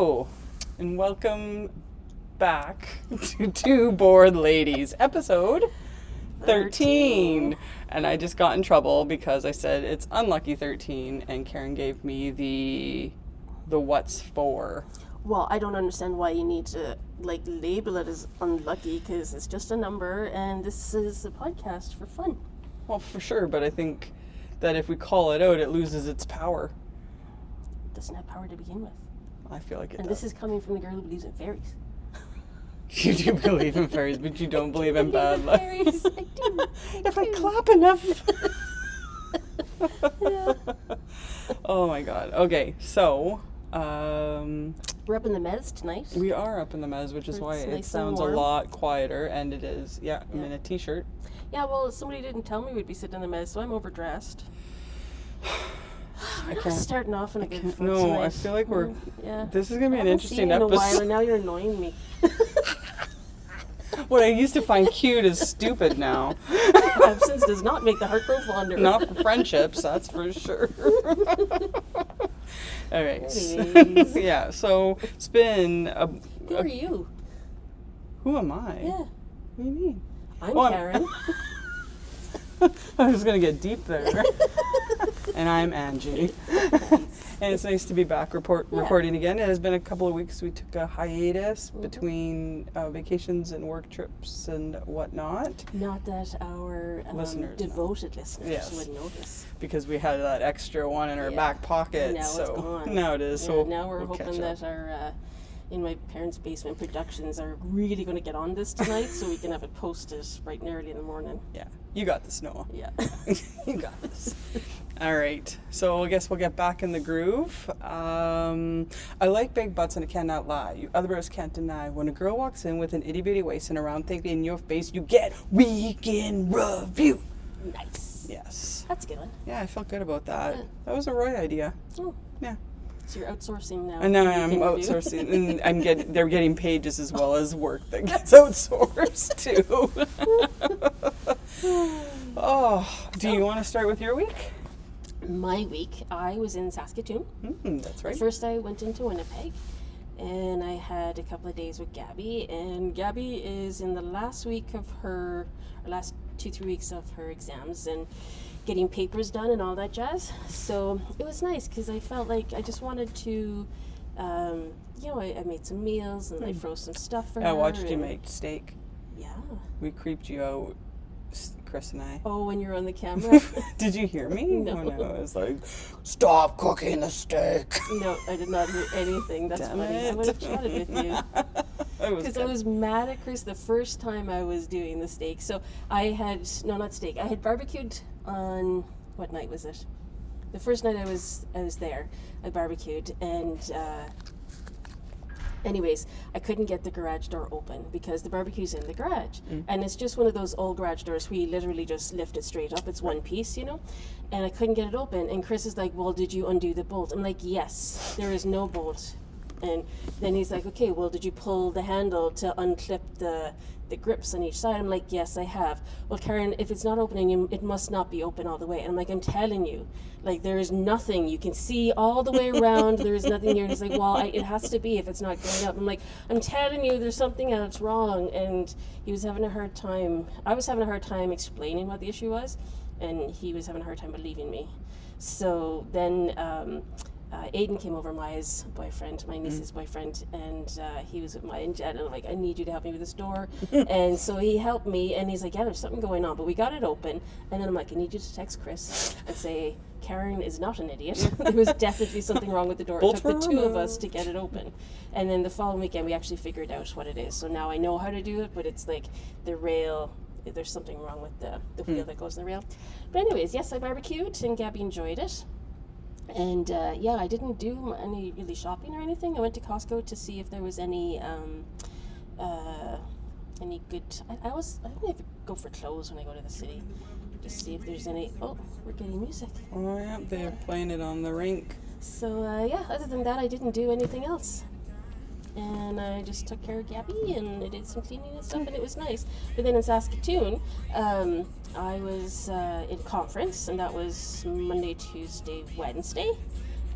Hello, and welcome back to Two Bored Ladies, episode 13. And I just got in trouble because I said it's unlucky 13, and Karen gave me the what's for. Well, I don't understand why you need to label it as unlucky, because it's just a number, and this is a podcast for fun. Well, for sure, but I think that if we call it out, it loses its power. It doesn't have power to begin with. I feel like it And does. this is coming from the girl who believes in fairies. You do believe in fairies, but you don't believe in bad luck. Fairies, I do. If I clap enough. Yeah. Oh my god. Okay, so We're up in the mez tonight. we are up in the mez, which is It's why nice it and sounds a warm. lot quieter, and it is. Yeah, I'm Yeah. in a t-shirt. Yeah, well, somebody didn't tell me we'd be sitting in the mez, so I'm overdressed. We're not can't- starting off on a good foot No, tonight. I feel like we're. Yeah. This is gonna be I an haven't seen interesting you in a while, episode. and now you're annoying me. What I used to find cute is stupid now. Absence does not make the heart grow fonder. Not for friendships, that's for sure. All right. Anyways. Yeah. So it's been. Who are you? Who am I? Yeah. What do you mean? I'm Oh, I'm- Karen. I was gonna get deep there. And I'm Angie. And it's nice to be back recording again. It has been a couple of weeks. We took a hiatus between vacations and work trips and whatnot Not that our Listeners know. devoted listeners Yes. would know this. because we had that extra one in our Yeah. back pocket. Now so it's gone. now it is. Yeah, So now we're we'll catch hoping up. that our In My Parents' Basement productions are really going to get on this tonight so we can have it posted bright and early in the morning. Yeah, you got this, Noah. Yeah. You got this. All right, so I guess we'll get back in the groove. I like big butts and I cannot lie. You other bros can't deny. When a girl walks in with an itty bitty waist and a round thing in your face, you get weekend review. Nice. Yes. That's a good one. Yeah, I felt good about that. Yeah. That was a Roy idea. Oh, Yeah. so you're outsourcing now. And now You I'm can review. outsourcing, and they're getting pages as well as work that gets outsourced too. Oh, do you want to start with your week? My week, I was in Saskatoon. That's right. First, I went into Winnipeg, and I had a couple of days with Gabby. And Gabby is in the last week of her, or last 2-3 weeks of her exams, and getting papers done and all that jazz. So it was nice because I felt like I just wanted to, I made some meals and I froze some stuff for her. I watched you and- make steak. Yeah. We creeped you out, Chris and I. Oh, when you're on the camera? Did you hear me? No. Oh, no. I was like, stop cooking the steak. No, I did not hear anything. That's Damn funny. I it. would have chatted with you. I was Because I good. was mad at Chris the first time I was doing the steak. So I had, no, not steak. I had barbecued on, what night was it? The first night I was there, I barbecued, and anyways, I couldn't get the garage door open because the barbecue's in the garage. And it's just one of those old garage doors where you literally just lift it straight up. It's one piece, and I couldn't get it open. And Chris is like, well, did you undo the bolt? I'm like, yes, there is no bolt. And then he's like, okay, well, did you pull the handle to unclip the grips on each side? I'm like, yes, I have. Well, Karen, if it's not opening, it must not be open all the way. And I'm like, I'm telling you, there is nothing. You can see all the way around. There is nothing here. And he's like, well, it has to be if it's not going up. I'm like, I'm telling you, there's something else wrong. And he was having a hard time. I was having a hard time explaining what the issue was. And he was having a hard time believing me. So then Aiden came over, Maya's boyfriend, my niece's boyfriend, and he was with Maya and Jen, and I'm like, I need you to help me with this door. And so he helped me, and he's like, yeah, there's something going on, but we got it open. And then I'm like, I need you to text Chris and say, Karen is not an idiot. There was definitely something wrong with the door. It took the two of us to get it open. And then the following weekend, we actually figured out what it is. So now I know how to do it, but it's like the rail, there's something wrong with the wheel that goes in the rail. But anyways, yes, I barbecued, and Gabby enjoyed it. And I didn't do any really shopping or anything. I went to Costco to see if there was any good. I don't even go for clothes when I go to the city. Just see if there's any. Oh, we're getting music. Oh, yeah, they're playing it on the rink. So other than that, I didn't do anything else. And I just took care of Gabby, and I did some cleaning and stuff, and it was nice. But then in Saskatoon, I was in conference, and that was Monday, Tuesday, Wednesday.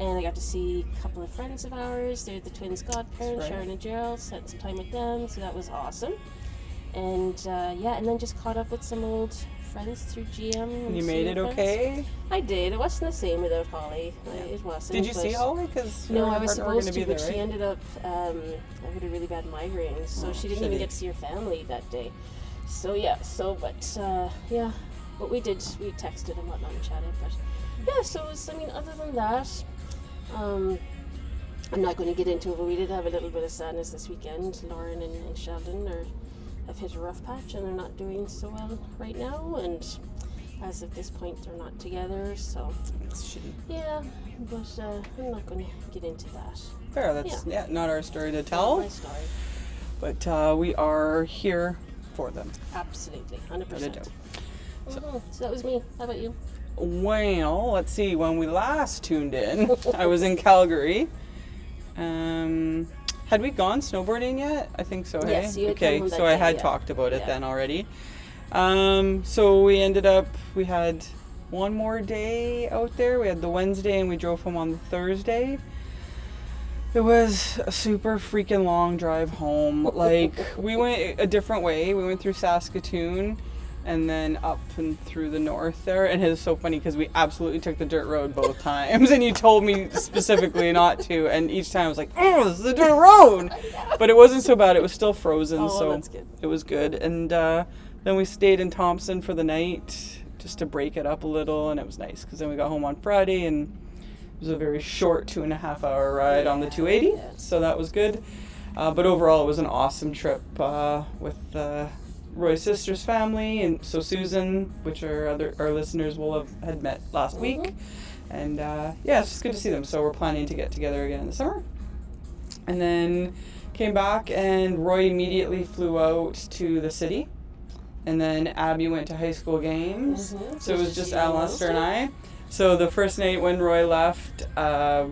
And I got to see a couple of friends of ours. They're the twins' godparents, right. Sharon and Gerald. Spent some time with them, so that was awesome. And and then just caught up with some old friends through GM. And You made it friends. okay? I did. It wasn't the same without Holly. It wasn't. Did you but see Holly? Because no, I was supposed to, be there, but right? she ended up having a really bad migraine, so she didn't even get to see her family that day. So but we texted and whatnot and chatted, but yeah, so it was, other than that, I'm not going to get into it, but we did have a little bit of sadness this weekend. Lauren and Sheldon have hit a rough patch, and they're not doing so well right now, and as of this point, they're not together, so It's shitty. yeah, but I'm not going to get into that. Fair, that's not our story to tell, Not my story. but we are here for them. Absolutely, 100%. So that was me. How about you? Well, let's see. When we last tuned in, I was in Calgary. Had we gone snowboarding yet? I think so. Yes, hey? you had come Okay, home so that I day, had yeah. talked about it Yeah. then already. So we had one more day out there. We had the Wednesday and we drove home on the Thursday. It was a super freaking long drive home. Like, we went a different way. We went through Saskatoon and then up and through the north there. And it was so funny because we absolutely took the dirt road both times. And you told me specifically not to. And each time I was like, oh, this is the dirt road. But it wasn't so bad. It was still frozen. Oh, So that's good. it was good. And then we stayed in Thompson for the night just to break it up a little. And it was nice because then we got home on Friday and it was a very short 2.5 hour ride on the 280. So that was good. But overall, it was an awesome trip with Roy's sister's family, and so Susan, which our listeners had met last week, and it's just good to see them. So we're planning to get together again in the summer, and then came back, and Roy immediately flew out to the city, and then Abby went to high school games. So it was just Alistair and I. So the first night when Roy left, I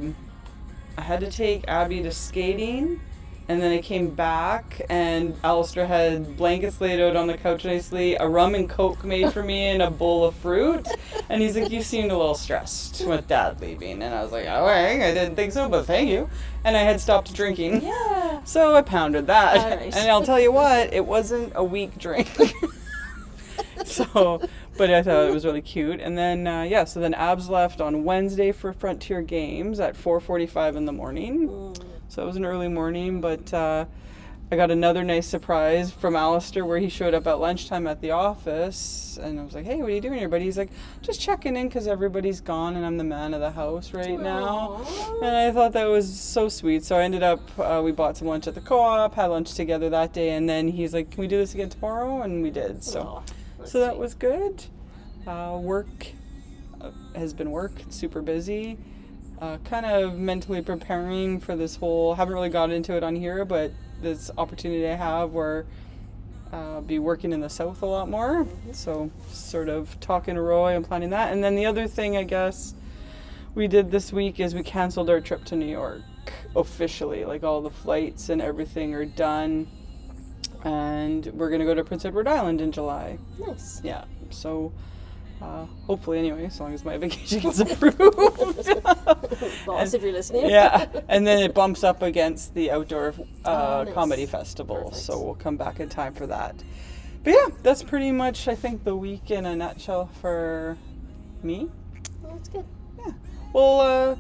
had to take Abby to skating. And then I came back, and Alistair had blankets laid out on the couch nicely, a rum and Coke made for me, and a bowl of fruit. And he's like, you seemed a little stressed with Dad leaving. And I was like, oh, I didn't think so, but thank you. And I had stopped drinking. Yeah. So I pounded that. All right. And I'll tell you what, it wasn't a weak drink. But I thought it was really cute. And then, so then Abs left on Wednesday for Frontier Games at 4:45 in the morning. So it was an early morning, but I got another nice surprise from Alistair where he showed up at lunchtime at the office, and I was like, hey, what are you doing here, buddy? He's like, just checking in because everybody's gone and I'm the man of the house right now. And I thought that was so sweet. So I ended up, we bought some lunch at the co-op, had lunch together that day, and then he's like, can we do this again tomorrow? And we did. So that was good. Work has been super busy. Kind of mentally preparing for this whole, haven't really got into it on here, but this opportunity I have where I'll be working in the south a lot more. So sort of talking to Roy and planning that. And then the other thing I guess we did this week is we canceled our trip to New York officially. Like all the flights and everything are done. And we're going to go to Prince Edward Island in July. Nice. Yeah, so hopefully anyway, as long as my vacation gets approved. Boss, if you're listening. Yeah, and then it bumps up against the outdoor Nice. comedy festival, Perfect. so we'll come back in time for that. But yeah, that's pretty much, I think, the week in a nutshell for me. Well, that's good. Yeah, well, I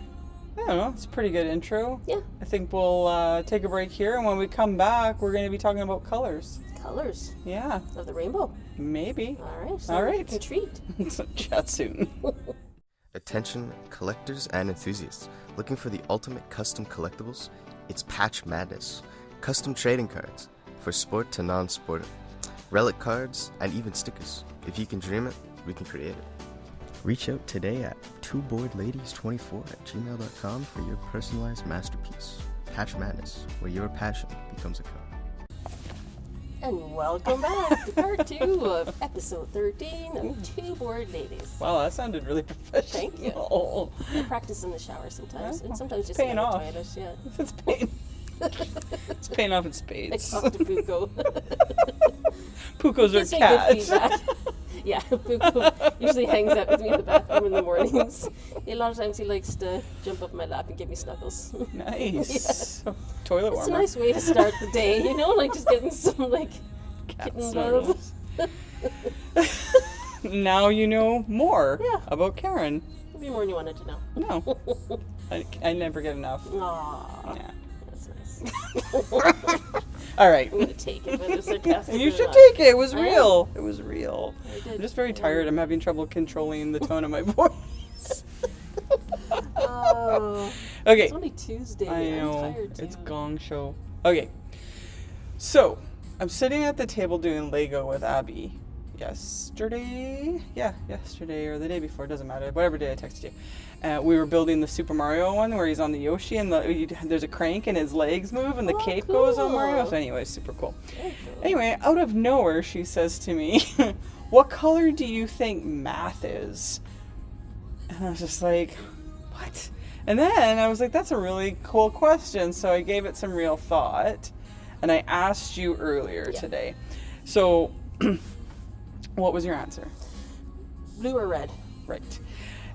don't know, it's a pretty good intro. Yeah. I think we'll take a break here, and when we come back, we're going to be talking about colors. Colors Yeah, of the rainbow. maybe. All right. So All right. Intrigued. So chat soon. Attention collectors and enthusiasts looking for the ultimate custom collectibles? It's Patch Madness. Custom trading cards for sport to non-sport, relic cards, and even stickers. If you can dream it, we can create it. Reach out today at twoboredladies24@gmail.com for your personalized masterpiece. Patch Madness, where your passion becomes a card. And welcome back to part 2 of episode 13 of Two Bored Ladies. Wow, that sounded really professional. Thank you. I practice in the shower sometimes, and sometimes just paying in the off. toilet. Yeah. It's paying. It's paying off in I spades. talked to Puko. Pucos are Gives me good cats. feedback. Yeah, Boo Boo usually hangs out with me in the bathroom in the mornings. A lot of times he likes to jump up my lap and give me snuggles. Nice. Toilet It's a warmer. nice way to start the day, you know, like just getting some like Cat kitten snuggles. love. Now you know more Yeah. about Karen. Maybe more than you wanted to know. No, I never get enough. Aww, Yeah. that's nice. All right. I'm gonna take it, whether sarcastic You or should not. take it. It was I am. real. It was real. I did. I'm just very tired. I'm having trouble controlling the tone of my voice. Oh, Okay. it's only Tuesday. I know. I'm tired too. It's gong show. Okay. So, I'm sitting at the table doing Lego with Abby yesterday. Yeah, yesterday or the day before. Doesn't matter. Whatever day I texted you. We were building the Super Mario one where he's on the Yoshi and there's a crank and his legs move and the Oh, cape goes on cool. Mario. So anyway, super cool. Very cool. Anyway, out of nowhere, she says to me, "What color do you think math is?" And I was just like, "What?" And then I was like, "That's a really cool question." So I gave it some real thought, and I asked you earlier Yeah. today. So, what was your answer? Blue or red? Right.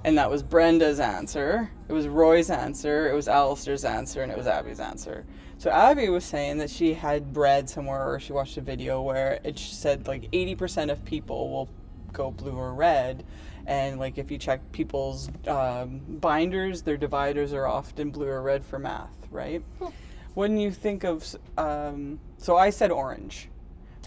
And that was Brenda's answer. It was Roy's answer. It was Alistair's answer, and it was Abby's answer. So Abby was saying that she had read somewhere, or she watched a video where it said like 80% of people will go blue or red, and like if you check people's binders, their dividers are often blue or red for math, right? When you think of, so I said orange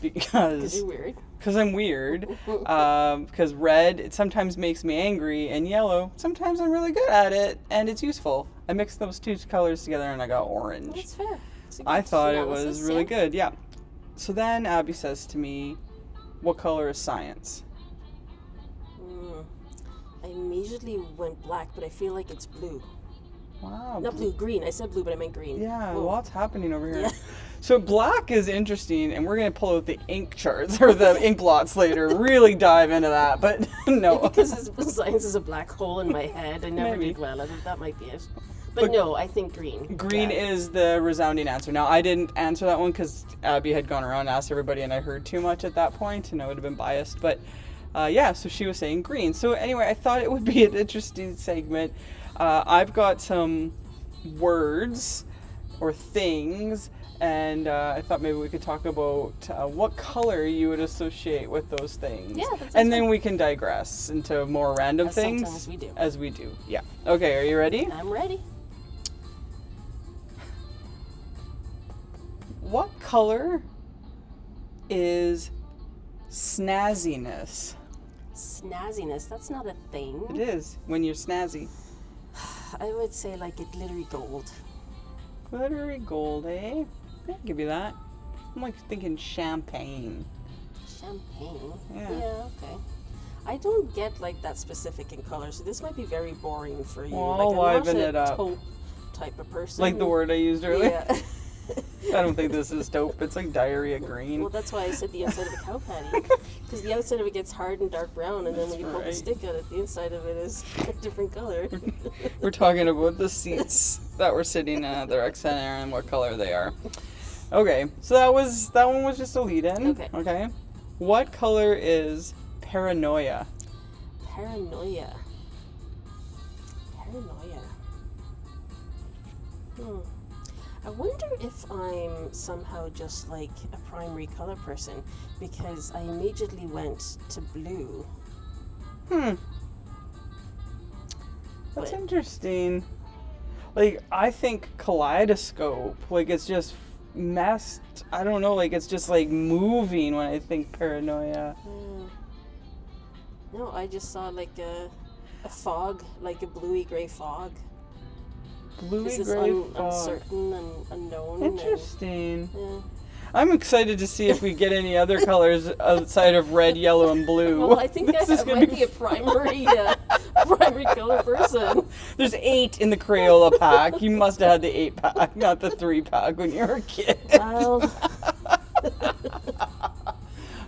Because you're weird. because I'm weird. Because red, it sometimes makes me angry, and yellow, sometimes I'm really good at it, and it's useful. I mixed those two colors together, and I got orange. That's fair. It's a I good thought it was analysis, really yeah. good, yeah. So then Abby says to me, "What color is science?" I immediately went black, but I feel like it's blue. Wow. Not blue, green. I said blue, but I meant green. Yeah, Whoa. lots happening over here. Yeah. So black is interesting, and we're going to pull out the ink charts or the ink blots later, really dive into that, but no. Because science is a black hole in my head. I never Maybe. did well at it. That might be it. But no, I think green. Green Yeah. is the resounding answer. Now, I didn't answer that one because Abby had gone around and asked everybody, and I heard too much at that point, and I would have been biased. But yeah, so she was saying green. So anyway, I thought it would be an interesting segment. I've got some words or things, and I thought maybe we could talk about what color you would associate with those things. Yeah, that sounds and then fun. we can digress into more random As things. sometimes we do. As we do, yeah. Okay, are you ready? I'm ready. What color is snazziness? Snazziness. That's not a thing. It is when you're snazzy. I would say like a glittery gold. Glittery gold, eh? I'll give you that. I'm like thinking champagne. Champagne. Yeah. Okay. I don't get like that specific in color, so this might be very boring for you. Well, like I'll I'm not liven a it up. taupe type of person. Like the word I used earlier. Yeah. I don't think this is taupe. It's like diarrhea green. Well, that's why I said the inside of a cow patty, because the outside of it gets hard and dark brown, and then when you pull the right. stick out, the inside of it is a different color. We're talking about the seats that we're sitting at the rec center and what color they are. Okay, so that one was just a lead-in. Okay. What color is paranoia? Paranoia. I wonder if I'm somehow just like a primary color person, because I immediately went to blue. That's But- interesting. Like, I think kaleidoscope. Like, it's just messed. I don't know. Like, it's just like moving when I think paranoia. No, I just saw like a fog, like a bluey gray fog. Bluey This is gray fog. uncertain and unknown. Interesting. And, I'm excited to see if we get any other colors outside of red, yellow, and blue. well, I think This I is gonna might be a primary color person. There's 8 in the Crayola pack. You must have had the 8-pack, not the 3-pack when you were a kid. Well,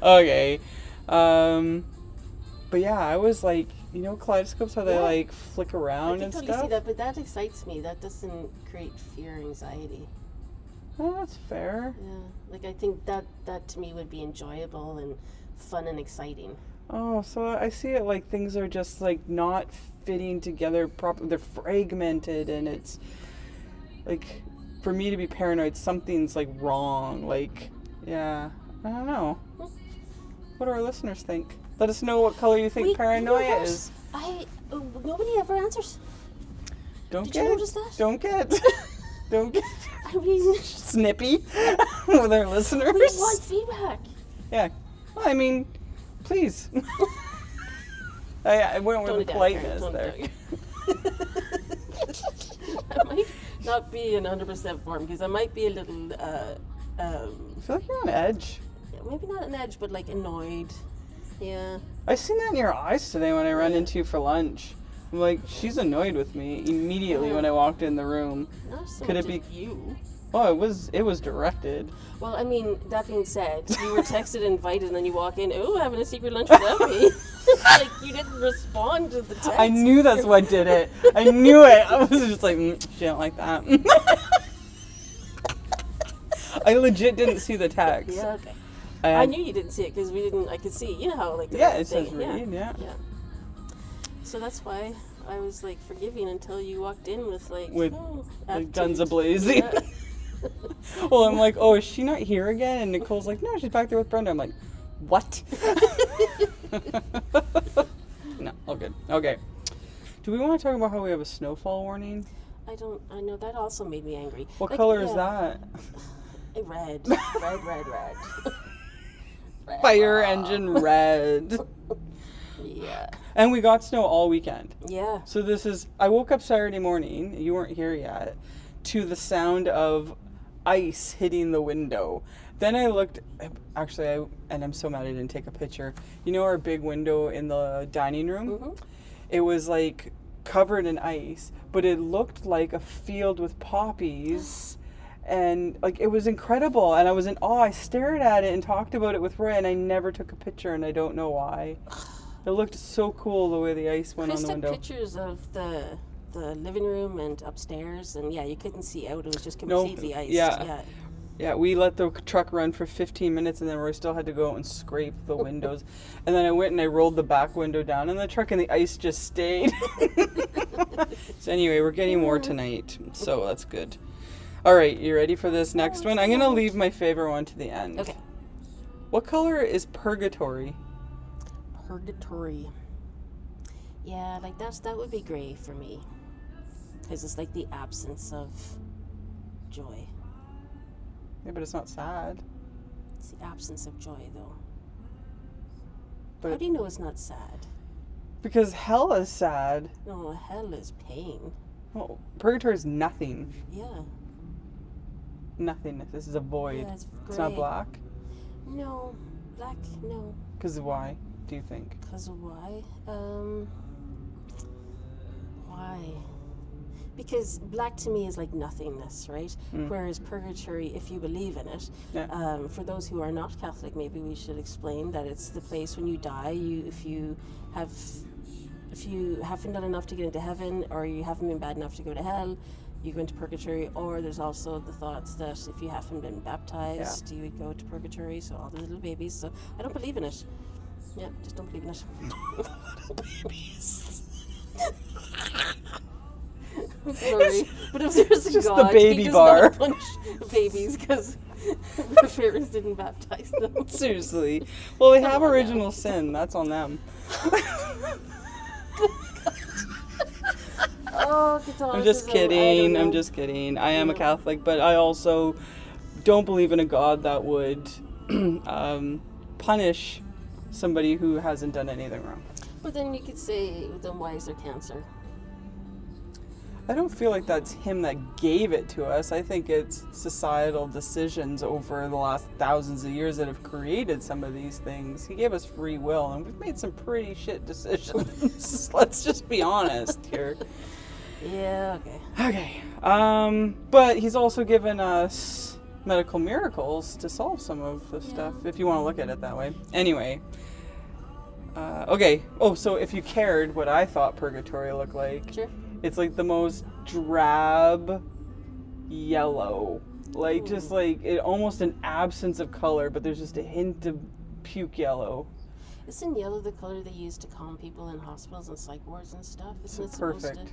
Okay. But yeah, I was like, you know, kaleidoscopes, how they Yeah. like flick I around can and totally stuff. see that, but that excites me. That doesn't create fear or anxiety. Oh, that's fair. Yeah, like I think that to me would be enjoyable and fun and exciting. Oh, so I see it like things are just like not fitting together properly. They're fragmented, and it's like for me to be paranoid, something's like wrong. Like, yeah, I don't know. What do our listeners think? Let us know what color you think paranoia is. Nobody ever answers. Did you notice that? Don't get I mean, snippy with our listeners. we want feedback. Yeah. Well, I mean, please. I went with the politeness there. I might not be in 100% form because I might be a little. I feel like you're on edge. Maybe not an edge, but like annoyed. Yeah. I seen that in your eyes today when I ran into you for lunch. I'm like, she's annoyed with me immediately when I walked in the room. Not so Could much it be you? Oh, it was directed. Well, I mean, that being said, you were texted, invited, and then you walk in. Oh, having a secret lunch without me. Like you didn't respond to the text. I knew that's what did it. I knew it. I was just like, she don't like that. I legit didn't see the text. Yeah, okay. I knew you didn't see it because we didn't. I could see. You know how like the it thing. says read. Yeah. So that's why I was like forgiving until you walked in with like guns a-blazing. Yeah. Well, I'm like, oh, is she not here again? And Nicole's like, no, she's back there with Brenda. I'm like, what? No, all good. Okay. Do we want to talk about how we have a snowfall warning? I know that also made me angry. What color is that? Red. Red. Fire engine red. Yeah. And we got snow all weekend. Yeah. So I woke up Saturday morning, you weren't here yet, to the sound of ice hitting the window. Then I looked, and I'm so mad I didn't take a picture. You know our big window in the dining room? Mm-hmm. It was like covered in ice, but it looked like a field with poppies. And like it was incredible, and I was in awe. I stared at it and talked about it with Roy, and I never took a picture, and I don't know why. It looked so cool the way the ice went on the window. Chris took pictures of the living room and upstairs, and yeah, you couldn't see out. It was just completely iced. Yeah, we let the truck run for 15 minutes, and then Roy still had to go out and scrape the windows. And then I went and I rolled the back window down in the truck, and the ice just stayed. So anyway, we're getting more tonight, so that's good. All right, you ready for this next one? I'm going to leave my favorite one to the end. Okay. What color is purgatory? Purgatory. Yeah, like that would be gray for me. Because it's like the absence of joy. Yeah, but it's not sad. It's the absence of joy, though. But how do you know it's not sad? Because hell is sad. No, hell is pain. Well, purgatory is nothing. Yeah. Nothingness. This is a void. Yeah, it's not black. No, black. No. Because why? Do you think? Because of why? Why? Because black to me is like nothingness, right? Whereas purgatory, if you believe in it, for those who are not Catholic, maybe we should explain that it's the place when you die. If you haven't done enough to get into heaven, or you haven't been bad enough to go to hell, you go into purgatory. Or there's also the thoughts that if you haven't been baptized, you would go to purgatory. So all the little babies. So I don't believe in it. Yeah, just don't believe in it. Little babies. I'm sorry, but if there's a just God, the baby he does bar. not punish babies because their parents didn't baptize them. Seriously. Well, they have original sin. That's on them. Oh, I'm just kidding. I'm just kidding. I am a Catholic, but I also don't believe in a God that would punish somebody who hasn't done anything wrong. But then you could say, then why is there cancer? I don't feel like that's him that gave it to us. I think it's societal decisions over the last thousands of years that have created some of these things. He gave us free will, and we've made some pretty shit decisions. Let's just be honest here. Yeah, okay. Okay. But he's also given us medical miracles to solve some of the stuff, if you want to look at it that way. Anyway. Okay. Oh, so if you cared what I thought purgatory looked like. Sure. It's like the most drab yellow. Like, just like, it almost an absence of color, but there's just a hint of puke yellow. Isn't yellow the color they use to calm people in hospitals and psych wards and stuff? Isn't it supposed Perfect.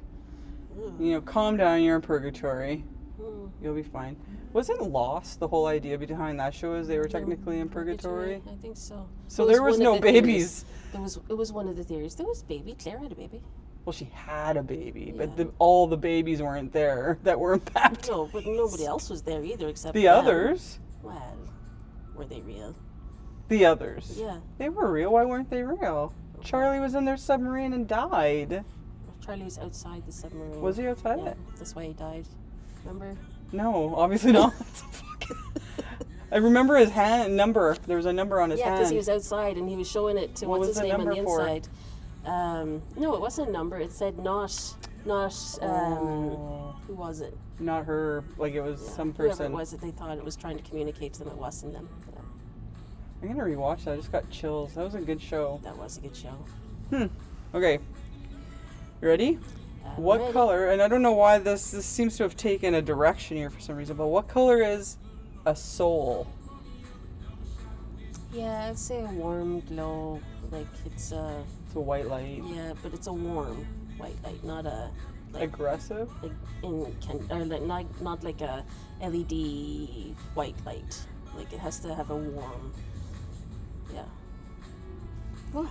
to? You know, calm down, you're in purgatory. Mm. You'll be fine. Wasn't Lost the whole idea behind that show is they were technically in purgatory? I think so. So It there was one of no the babies. theories. It was one of the theories. There was baby. Claire had a baby. Well, she had a baby, but Yeah. all the babies weren't there that were impacted. No, but nobody else was there either except The them. others. Well, were they real? The others. Yeah. They were real. Why weren't they real? Charlie was in their submarine and died. Charlie was outside the submarine. Was he outside Yeah, it? that's why he died. Remember? No, obviously not. I remember his number. There was a number on his Yeah, hand. because he was outside and he was showing it to What what's was his the name on number the for? inside. No, it wasn't a number. It said not. Oh. Who was it? Not her. Like it was Yeah, some whoever person. it was that they thought it was trying to communicate to them. It wasn't them. Yeah, I'm gonna rewatch that. I just got chills. That was a good show. that was a good show. Okay. You ready? What Ready? color? And I don't know why this seems to have taken a direction here for some reason. But what color is a soul? Yeah, I'd say a warm glow. Like it's a It's a white light. but it's a warm white light, not a like Aggressive. like or like not like a LED white light. Like it has to have a warm. Yeah. What?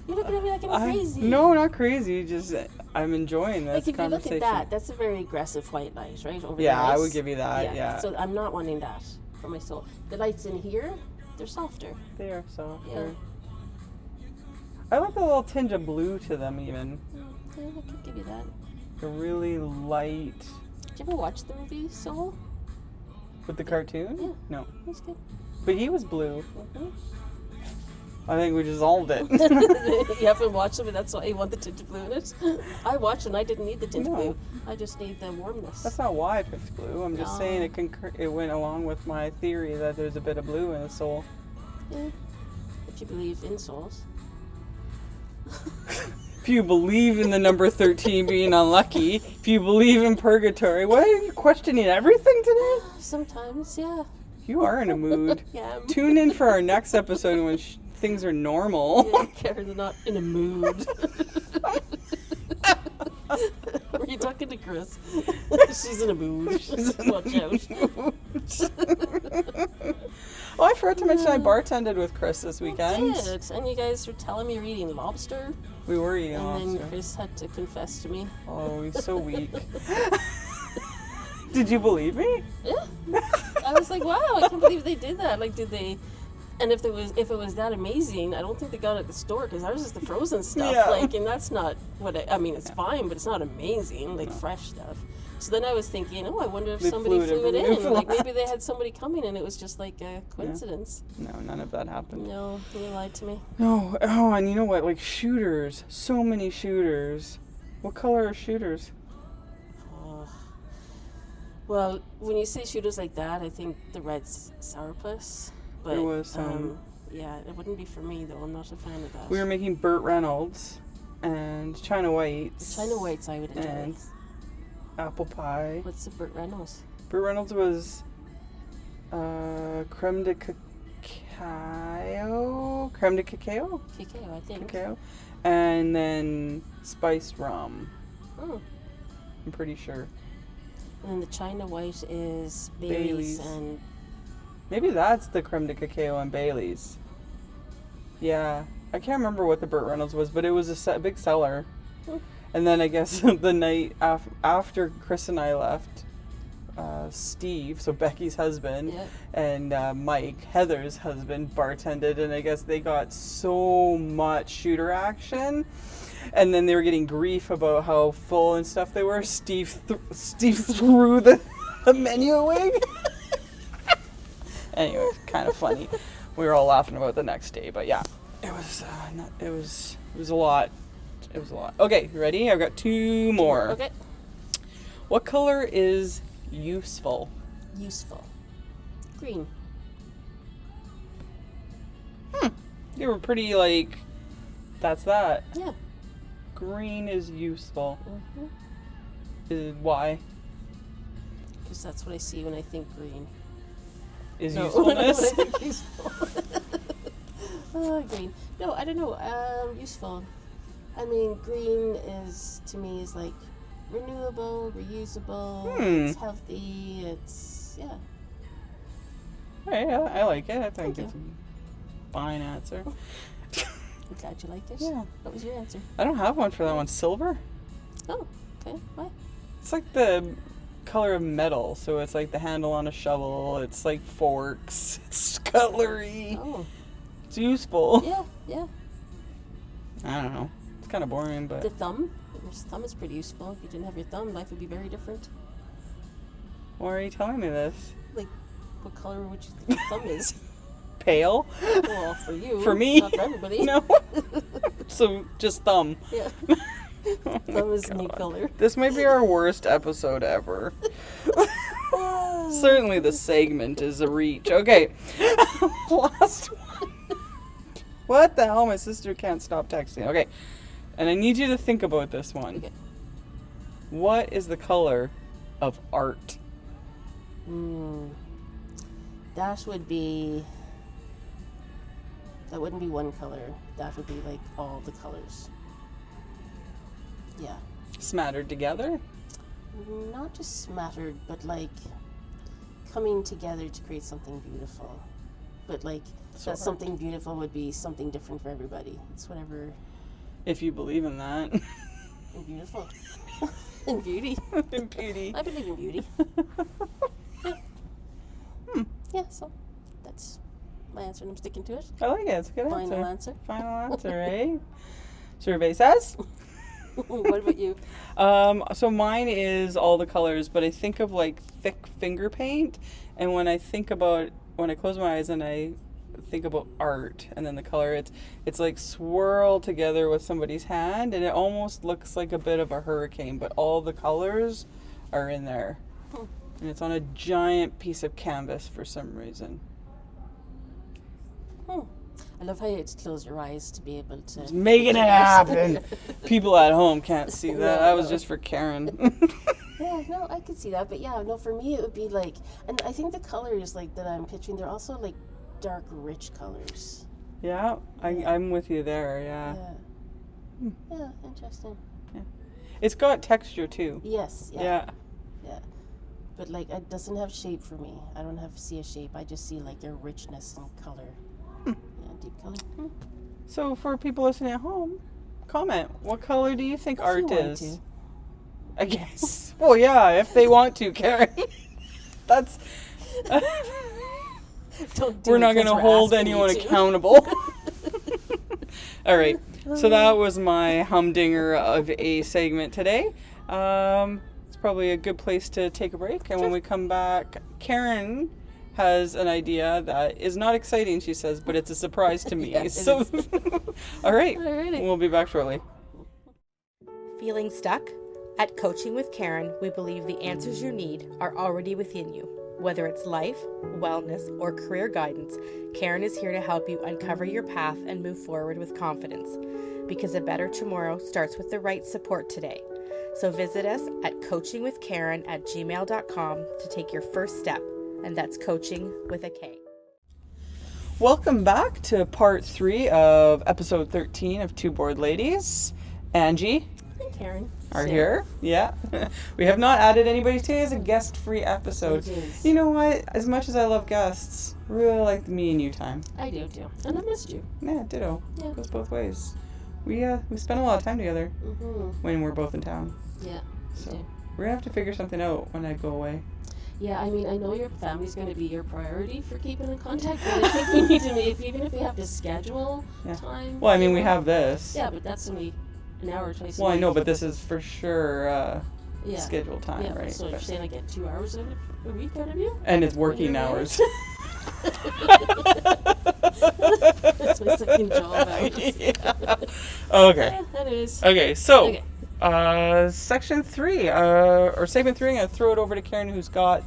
You're looking at me like I'm crazy. No, not crazy. Just I'm enjoying this Like if you look conversation. at that, that's a very aggressive white light, right? Over Yeah, the I lights. would give you that. Yeah. So I'm not wanting that for my soul. The lights in here, they're softer. They are soft. Yeah. I like the little tinge of blue to them even. Yeah, I could give you that. They're really light. Did you ever watch the movie Soul? With the cartoon? Yeah. No. That's good. But he was blue. Mhm. I think we dissolved it. You haven't watched it, but that's why you want the tint of blue in it. I watched and I didn't need the tint of No. blue. I just need the warmness. That's not why I picked blue. I'm just saying No. it went along with my theory that there's a bit of blue in the soul. Yeah. If you believe in souls. If you believe in the number 13 being unlucky, if you believe in purgatory, why are you questioning everything today? Sometimes, yeah. You are in a mood. Yeah. Tune in for our next episode when things are normal. Yeah, Karen's not in a mood. Were you talking to Chris? She's in a mood. Watch out. Oh, I forgot to mention I bartended with Chris this weekend. Good. And you guys were telling me you're eating lobster, We were eating and then lobster. Chris had to confess to me. Oh, he's so weak. Did you believe me? Yeah. I was like, wow, I can't believe they did that. Like, did they? And if it was that amazing, I don't think they got it at the store because ours is the frozen stuff. Yeah. Like, and that's not what I mean. It's fine, but it's not amazing. Like fresh stuff. So then I was thinking, oh, I wonder if They somebody flew it in. Newfoundland. Like maybe they had somebody coming and it was just like a coincidence. No, none of that happened. No, you lied to me. No. Oh, and you know what? Like shooters. So many shooters. What color are shooters? Oh. Well, when you say shooters like that, I think the red's sourpuss. But There was some. yeah, it wouldn't be for me though. I'm not a fan of that. We were making Burt Reynolds and China Whites. China Whites I would enjoy. And apple pie. What's the Burt Reynolds? Burt Reynolds was creme de cacao. Creme de cacao? Cacao, I think. Cacao. And then spiced rum. Oh. I'm pretty sure. And then the China White is Bailey's. Bailey's and Maybe that's the creme de cacao and Bailey's. Yeah. I can't remember what the Burt Reynolds was, but it was a big seller. Hmm. And then I guess the night after Chris and I left, Steve, so Becky's husband, Yeah. and Mike, Heather's husband, bartended, and I guess they got so much shooter action. And then they were getting grief about how full and stuff they were. Steve threw the menu away. Anyway, kind of funny. We were all laughing about it the next day, but yeah, it was it was a lot. It was a lot. Okay, you ready? I've got two more. Okay. What color is useful? Useful. Green. You were pretty like, that's that. Yeah. Green is useful. Mm-hmm. Why? Because that's what I see when I think green. Is No, when I usefulness? think useful. Oh, green. No, I don't know. Useful. I mean, green to me is like renewable, reusable. It's healthy. It's Hey, I like it. I Thank think it's you. a fine answer. I'm glad you liked it. Yeah. What was your answer? I don't have one for that one. Silver? Oh, okay. Why? It's like the color of metal, so it's like the handle on a shovel. It's like forks. It's cutlery. Oh, It's useful. yeah. I don't know. It's kind of boring, but The thumb. Your thumb is pretty useful. If you didn't have your thumb, life would be very different. why are you telling me this? Like, what color would you think your thumb is? Pale? Well, for you. For me? Not for everybody. No. So just thumb. Yeah. Oh my Thumb is a new God. color. This might be our worst episode ever. Certainly the segment is a reach. Okay. Last one. What the hell? My sister can't stop texting. Okay. And I need you to think about this one. Okay. What is the color of art? That wouldn't be one color. That would be like all the colors. Yeah. Smattered together? Not just smattered, but like coming together to create something beautiful. But like So that something beautiful would be something different for everybody. It's whatever If you believe in that. and beautiful. And beauty. In beauty. I believe in beauty. Yeah, so that's my answer and I'm sticking to it. I like it. It's a good Final answer. answer. Final answer, eh? Survey says. What about you? So mine is all the colors, but I think of like thick finger paint, and when I close my eyes and I think about art and then the color, it's like swirled together with somebody's hand, and it almost looks like a bit of a hurricane, but all the colors are in there. And it's on a giant piece of canvas for some reason. I love how you had to close your eyes to be able to Making it happen. People at home can't see that. No, That was no. just for Karen. Yeah, no, I could see that, but yeah, no, for me it would be like, and I think the colors like that I'm picturing, they're also like dark, rich colors. Yeah, I'm with you there, Yeah. yeah. Yeah, interesting. It's got texture too. Yes. Yeah. Yeah. But like, it doesn't have shape for me. I don't see a shape. I just see like their richness and color. Yeah, deep color. So for people listening at home, comment. What color do you think If art you want is? to. I guess. Well, yeah, if they want to, Karen. That's. Don't do We're it not going 'cause to we're hold asking you anyone to. accountable. All right. So that was my humdinger of a segment today. It's probably a good place to take a break. And when we come back, Karen has an idea that is not exciting, she says, but it's a surprise to me. Yeah, it so, is. all right. Alrighty. We'll be back shortly. Feeling stuck? At Coaching with Karen, we believe the answers you need are already within you. Whether it's life, wellness, or career guidance, Karen is here to help you uncover your path and move forward with confidence. Because a better tomorrow starts with the right support today. So visit us at coachingwithkaren@gmail.com to take your first step. And that's coaching with a K. Welcome back to part 3 of episode 13 of Two Bored Ladies. Angie Hi, Karen. are Sarah. here. Yeah. We have not added anybody today as a guest-free episode. It is. You know what? As much as I love guests, I really like the me and you time. I do too. And I missed you. Yeah, ditto. Yeah. Goes both ways. We spend a lot of time together when we're both in town. Yeah. So Yeah. we're gonna have to figure something out when I go away. Yeah, I mean, I know your family's going to be your priority for keeping in contact, but I think we need to even if we have to schedule Yeah. time. Well, I mean, you we know. have this. Yeah, but that's only an hour or twice a Well, I week. know, but this is for sure Yeah. scheduled time, Yeah, right? so you're But- saying I get 2 hours of it a week out of you? and it's working You're right. hours. That's my second job hours. Yeah. Okay. Yeah, that is. Okay, so Okay. section 3, or segment 3, I'm going to throw it over to Karen, who's got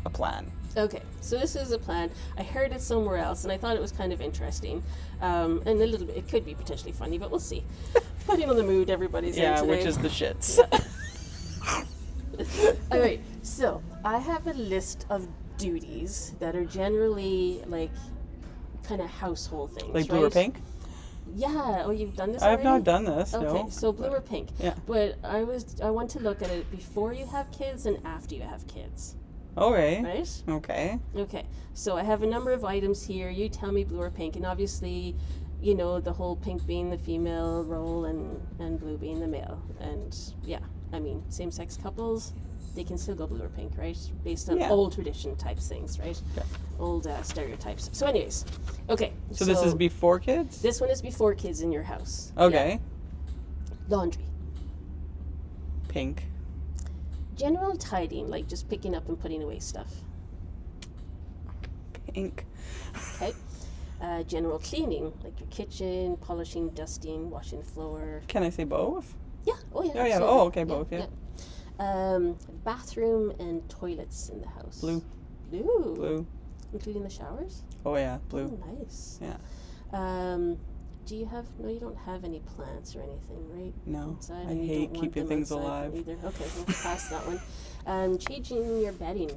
a plan. Okay, so this is a plan. I heard it somewhere else, and I thought it was kind of interesting, and a little bit. It could be potentially funny, but we'll see. Depending on the mood everybody's in Yeah, today. which is the shits. All right, so I have a list of duties that are generally like kind of household things. Like blue or right? pink? Yeah. Oh, you've done this I have already? not done this, Okay, no. so blue or pink. Yeah. But I want to look at it before you have kids and after you have kids. Okay. Right? Okay. Okay. So I have a number of items here. You tell me blue or pink, and obviously, you know, the whole pink being the female role and blue being the male. And yeah, I mean, same-sex couples, they can still go blue or pink, right? Based on Yeah. old tradition type things, right? Yeah. Old stereotypes. So anyways, okay. So this is before kids? This one is before kids in your house. Okay. Yeah. Laundry. Pink. General tidying, like just picking up and putting away stuff. Pink. Okay. General cleaning, like your kitchen, polishing, dusting, washing the floor. Can I say both? Yeah. Oh yeah. Oh, yeah. absolutely. Oh, okay, both, yeah. Bathroom and toilets in the house. Blue. Blue. Blue. Including the showers. Oh, yeah, blue. Oh, nice. Yeah. Do you have? No, you don't have any plants or anything, right? No. Inside, I and you hate don't want keeping them things outside alive. either. Okay, we'll pass that one. Changing your bedding.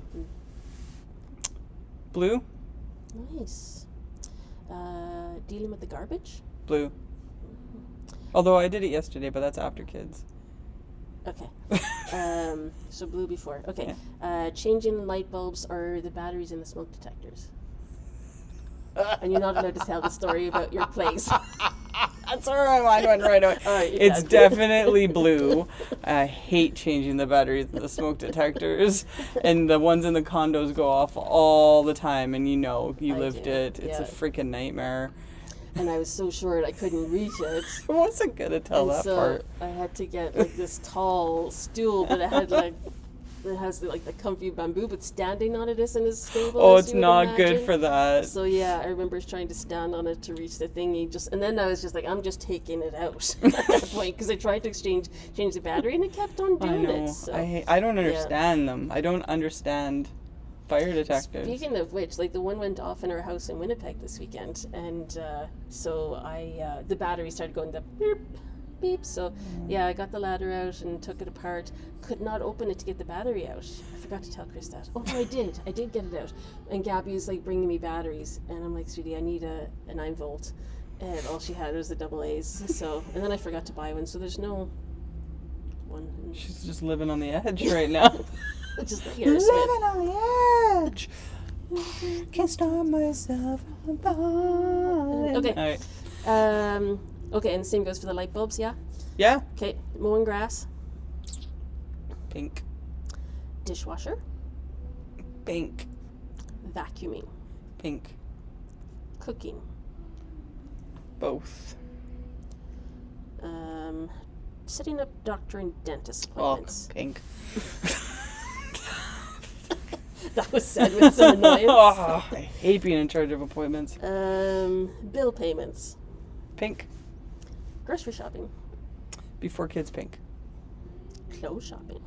Blue. Nice. Dealing with the garbage. Blue. Although I did it yesterday, but that's after kids. Okay. So blue before. Okay. Changing light bulbs or the batteries in the smoke detectors. And you're not allowed to tell the story about your place. That's where my mind went right away. All right, It's definitely blue. I hate changing the batteries in the smoke detectors. And the ones in the condos go off all the time. And you know, you I lived do, it. It's a yeah. freaking nightmare. And I was so short I couldn't reach it. I wasn't going to tell And that so part. I had to get like this tall stool, but it had like it has like the comfy bamboo, but standing on it isn't as stable. Oh, as it's you would not good imagine. for that. So yeah, I remember trying to stand on it to reach the thingy. And then I was just like, I'm just taking it out at that point because I tried to change the battery and it kept on I doing know. it. So. I don't understand them. I don't understand fire detectors. Speaking of which, like the one went off in our house in Winnipeg this weekend, and so I the battery started going the beep beep. So yeah, I got the ladder out and took it apart. Could not open it to get the battery out. I forgot to tell Chris that. Oh no, I did get it out. And Gabby was like bringing me batteries, and I'm like, sweetie, I need a 9-volt. And all she had was the AA. So and then I forgot to buy one. So there's no one. She's just living on the edge right now. Just like Living Aerosmith. on the edge. Can't stop myself. Okay. All right. Okay, and the same goes for the light bulbs, yeah? Yeah. Okay, mowing grass, Pink. dishwasher, Pink. vacuuming, Pink. cooking, Both. setting up doctor and dentist Oh, appointments. pink. That was said with some annoyance. Oh, I hate being in charge of appointments. Bill payments, Pink. grocery shopping, Before kids, pink. clothes shopping.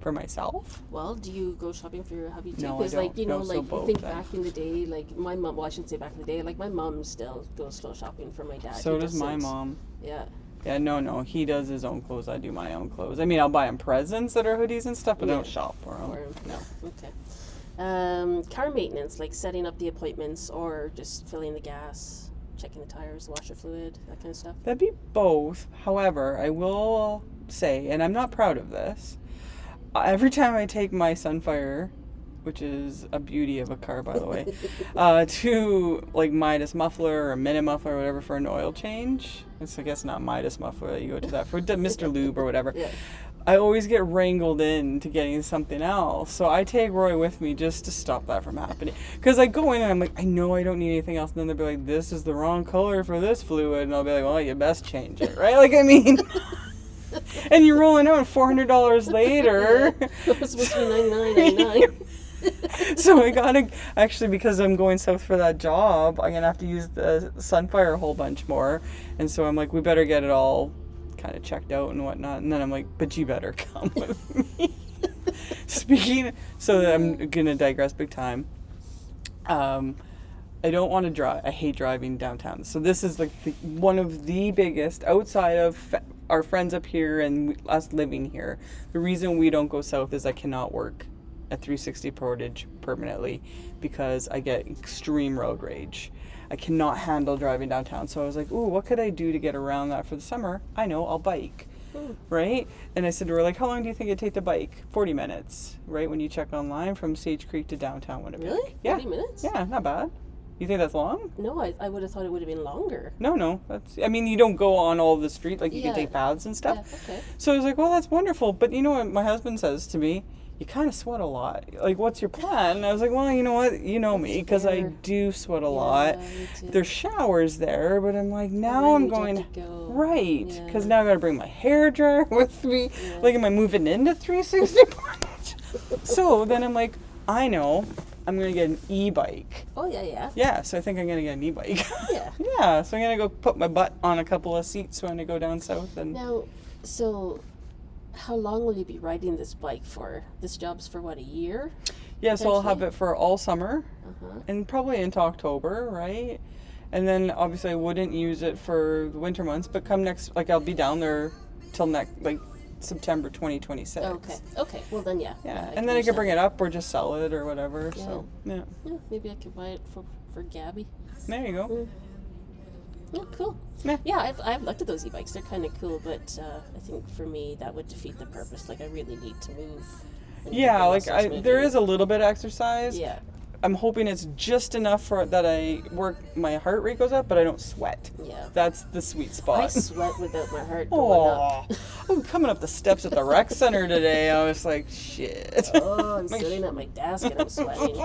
For myself? Well, do you go shopping for your hubby too? No, I Because, like, don't. you know, No, so like, you both think then. back in the day, like, my mom, well, I shouldn't say back in the day, like, my mom still goes clothes shopping for my dad. So He does my doesn't- mom. Yeah. Yeah, no. He does his own clothes. I do my own clothes. I mean, I'll buy him presents that are hoodies and stuff, but I don't Yeah. shop for them. For him. No. Okay. Car maintenance, like setting up the appointments or just filling the gas, checking the tires, washer fluid, that kind of stuff. That'd be both. However, I will say, and I'm not proud of this, every time I take my Sunfire, which is a beauty of a car, by the way, to like Midas Muffler or Minute Muffler or whatever for an oil change. It's, I guess, not Midas Muffler. You go to that for Mr. Lube or whatever. Yeah. I always get wrangled into getting something else. So I take Roy with me just to stop that from happening. Because I go in and I'm like, I know I don't need anything else. And then they'll be like, this is the wrong color for this fluid. And I'll be like, well, you best change it, right? Like, I mean... And you're rolling out $400 later. It was supposed to be $99.99. So I gotta, actually, because I'm going south for that job, I'm gonna have to use the Sunfire a whole bunch more. And so I'm like, we better get it all kind of checked out and whatnot. And then I'm like, but you better come with me. So I'm gonna digress big time. I don't want to drive. I hate driving downtown. So this is like one of the biggest, outside of our friends up here and us living here. The reason we don't go south is I cannot work at 360 Portage permanently because I get extreme road rage. I cannot handle driving downtown. So I was like, ooh, what could I do to get around that for the summer? I know, I'll bike. Right? And I said to her, like, how long do you think it'd take to bike? 40 minutes, right? When you check online from Sage Creek to downtown Winnipeg. Really? Yeah. 40 minutes? Yeah, not bad. You think that's long? No, I would have thought it would have been longer. No. That's, I mean, you don't go on all the street, like you can take paths and stuff. Yeah, okay. So I was like, well, that's wonderful. But you know what my husband says to me? You kind of sweat a lot. Like, what's your plan? And I was like, well, you know what? You know me, because I do sweat a lot. Me too. There's showers there, but I'm like, now I'm going... Right, because now I got to bring my hair dryer with me. Yeah. Like, am I moving into 360? So then I'm like, I know, I'm going to get an e-bike. Oh, yeah. Yeah, so I think I'm going to get an e-bike. Yeah. Yeah, so I'm going to go put my butt on a couple of seats when I go down south. And Now, so how long will you be riding this bike for? This job's for what, a year? yeah, so I'll have potentially? it for all summer Uh-huh. and probably into October, right? And then obviously I wouldn't use it for the winter months, but come next, like I'll be down there till next, like September 2026. Okay. Well, then, yeah. Yeah, and then I could bring it up or just sell it or whatever. Yeah. So, yeah. Yeah, maybe I could buy it for Gabby. There you go. Yeah, cool. Yeah. I've looked at those e-bikes. They're kind of cool, but I think for me that would defeat the purpose. Like, I really need to move. and Yeah, the like muscles there moving. is a little bit of exercise. Yeah. I'm hoping it's just enough for that I work, my heart rate goes up, but I don't sweat. Yeah. That's the sweet spot. I sweat without my heart going Oh, up. I'm coming up the steps at the rec center today. I was like, shit. Oh, I'm sitting at my desk and I'm sweating.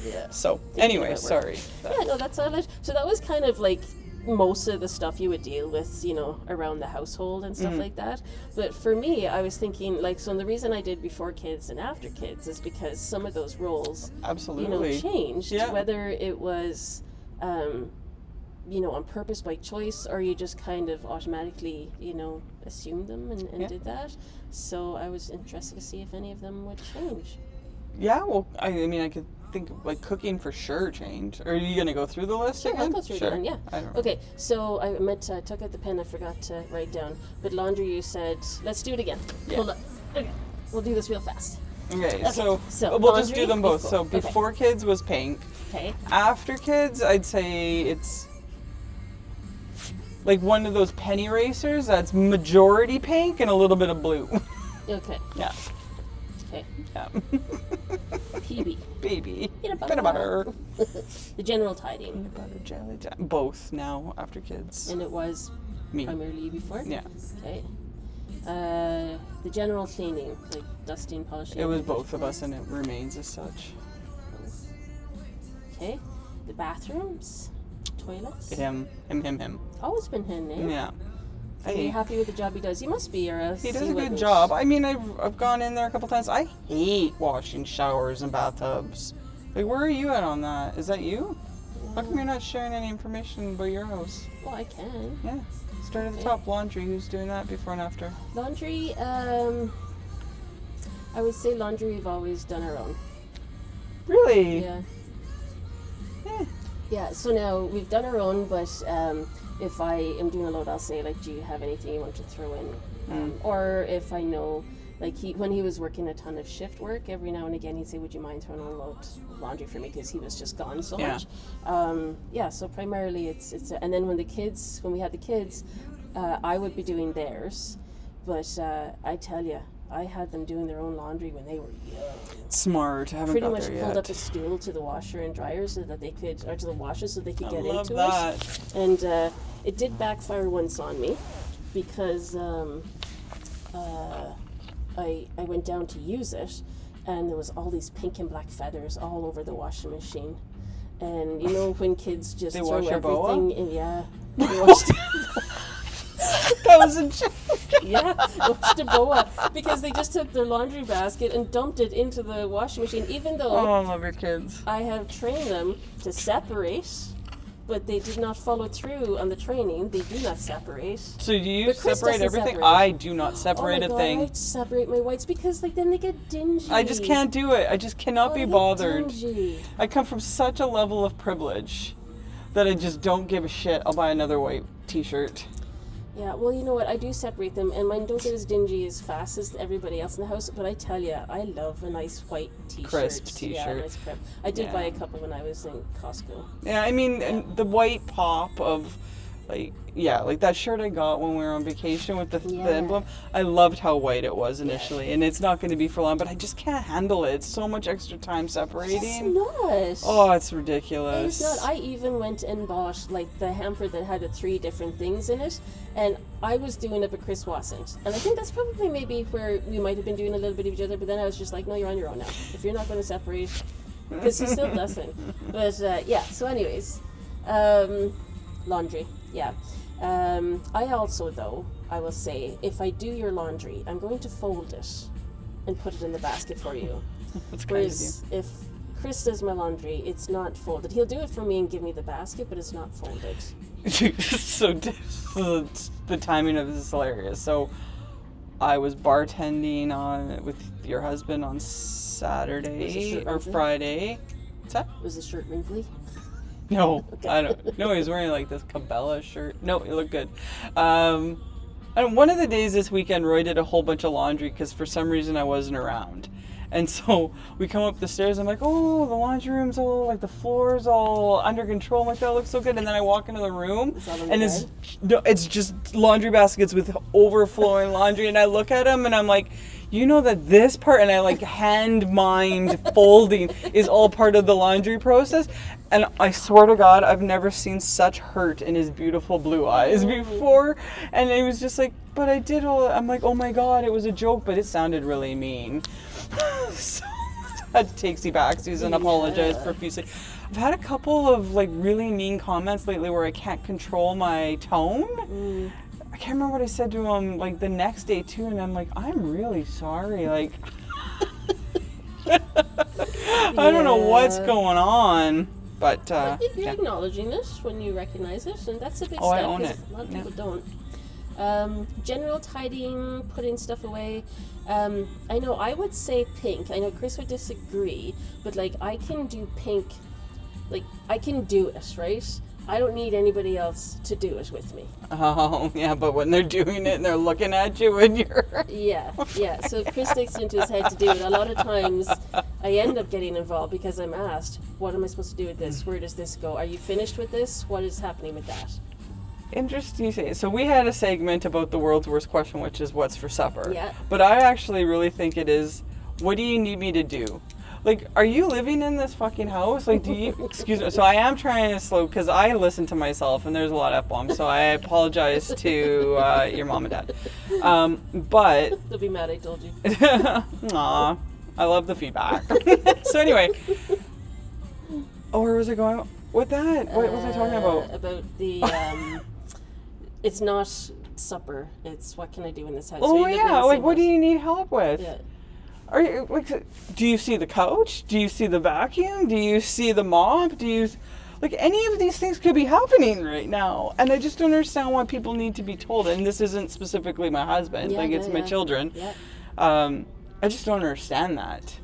Yeah. So, Thinking anyway, about work. sorry. Yeah, no, that's all. So that was kind of like most of the stuff you would deal with, you know, around the household and stuff like that. But for me, I was thinking, like, so the reason I did before kids and after kids is because some of those roles, Absolutely. changed. Yeah. Whether it was, on purpose by choice, or you just kind of automatically, assumed them and did that. So I was interested to see if any of them would change. Yeah, well, I mean, I could think like cooking for sure changed. Are you going to go through the list Sure, again? I'll go through it again, yeah. I don't know. Okay, so I took out the pen, I forgot to write down. But laundry, you said, let's do it again. Yeah. Hold on. Okay, we'll do this real fast. Okay, so so we'll just do laundry them both. is So cool. Okay. before kids was pink. Okay. After kids, I'd say it's like one of those penny racers that's majority pink and a little bit of blue. Okay. Yeah. Okay. Yeah. PB. Baby. Peanut Peanut butter. The general tidying. Peanut butter jelly jam. Both now after kids. And it was Me. primarily before? Yeah. Okay. The general cleaning, like dusting, polishing. It was both of us and it remains as such. Okay. The bathrooms, toilets. Him. Always been him, eh? Yeah. Are you happy with the job he does? He must be, or else He does a good wouldn't. job. I mean, I've gone in there a couple times. I hate washing showers and bathtubs. Like, where are you at on that? Is that you? How come you're not sharing any information about your house? Well, I can. Yeah. Start at the top. Laundry. Who's doing that before and after? Laundry, I would say laundry we've always done our own. Really? Yeah. Eh. Yeah, so now we've done our own, but if I am doing a load, I'll say, like, do you have anything you want to throw in? Or if I know, like, when he was working a ton of shift work, every now and again he'd say, would you mind throwing in a load of laundry for me, because he was just gone so Yeah. much. So primarily it's and then when we had the kids, I would be doing theirs, but I tell you, I had them doing their own laundry when they were young. Smart. I haven't Pretty got much there pulled yet. up a stool to the washer and dryer so that they could, or to the washer so they could get love into that. it. And it did backfire once on me because I went down to use it, and there was all these pink and black feathers all over the washing machine. And you know when kids just They throw wash your boa? everything in, yeah. They washed, That was a joke. yeah, washed a boa because they just took their laundry basket and dumped it into the washing machine, even though Oh, I love your kids. I have trained them to separate, but they did not follow through on the training. They do not separate. So do you But Chris separate doesn't everything? separate. I do not separate oh my a God, thing. I separate my whites because then they get dingy. I just can't do it. I just cannot Oh, be they get bothered. dingy. I come from such a level of privilege that I just don't give a shit. I'll buy another white t-shirt. Yeah, well, you know what? I do separate them, and mine don't get as dingy as fast as everybody else in the house. But I tell you, I love a nice white t-shirt. Crisp Yeah, t-shirt. nice crisp. I did buy a Yeah. couple when I was in Costco. Yeah, I mean, and the white pop of, like, yeah, like that shirt I got when we were on vacation with the Yeah. emblem. I loved how white it was initially, and it's not going to be for long, but I just can't handle it. It's so much extra time It's separating. not. Oh, it's ridiculous. It's not. I even went and bought like the hamper that had the 3 different things in it, and I was doing it, but Chris wasn't. And I think that's probably maybe where we might have been doing a little bit of each other. But then I was just like, no, you're on your own now. If you're not going to separate, because he still doesn't. But yeah. So, anyways, laundry. Yeah. I also, though, I will say, if I do your laundry, I'm going to fold it and put it in the basket for you. That's kind of Whereas if Chris does my laundry, it's not folded. He'll do it for me and give me the basket, but it's not folded. So the timing of this is hilarious. So I was bartending with your husband on Was Saturday it or shirt Friday. What's that? Was the shirt wrinkly? No, I don't. No, he was wearing like this Cabela shirt. No, it looked good. And one of the days this weekend, Roy did a whole bunch of laundry because for some reason I wasn't around. And so we come up the stairs. I'm like, oh, the laundry room's all like the floor's all under control. I'm like, that looks so good. And then I walk into the room, Is that on and the it's just laundry baskets with overflowing laundry. And I look at him, and I'm like, you know that this part, and I like hand mined folding is all part of the laundry process. And I swear to God, I've never seen such hurt in his beautiful blue eyes before. And it was just like, but I did all. I'm like, oh my God, it was a joke, but it sounded really mean. So that takes you back, Susan. Apologize profusely. I've had a couple of like really mean comments lately where I can't control my tone. I can't remember what I said to him like the next day too, and I'm like, I'm really sorry. Like, I don't know what's going on, but You're yeah. acknowledging it when you recognize it, and that's a big Oh, I step. own 'cause it. A lot of Yeah. people don't. General tidying, putting stuff away. I know I would say pink. I know Chris would disagree, but like I can do pink. Like I can do it, right? I don't need anybody else to do it with me. Oh yeah, but when they're doing it and they're looking at you and you're Yeah. So if Chris takes it into his head to do it, a lot of times I end up getting involved because I'm asked, what am I supposed to do with this? Where does this go? Are you finished with this? What is happening with that? interesting you say. So we had a segment about the world's worst question, which is what's for supper. Yeah. But I actually really think it is, what do you need me to do? Like, are you living in this fucking house? Like, do you, excuse me, so I am trying to slow, because I listen to myself, and there's a lot of F-bombs, so I apologize to your mom and dad. But, They'll be mad I told you. aw, I love the feedback. So anyway, where was I going with that? What was I talking about? About the, it's not supper, it's what can I do in this house? Oh So you live in yeah, the like same what do house. you need help with? Yeah. Are you like? Do you see the couch? Do you see the vacuum? Do you see the mop? Do you like any of these things could be happening right now? And I just don't understand why people need to be told. And this isn't specifically my husband. Yeah, like it's yeah, my yeah. children. Yeah. I just don't understand that.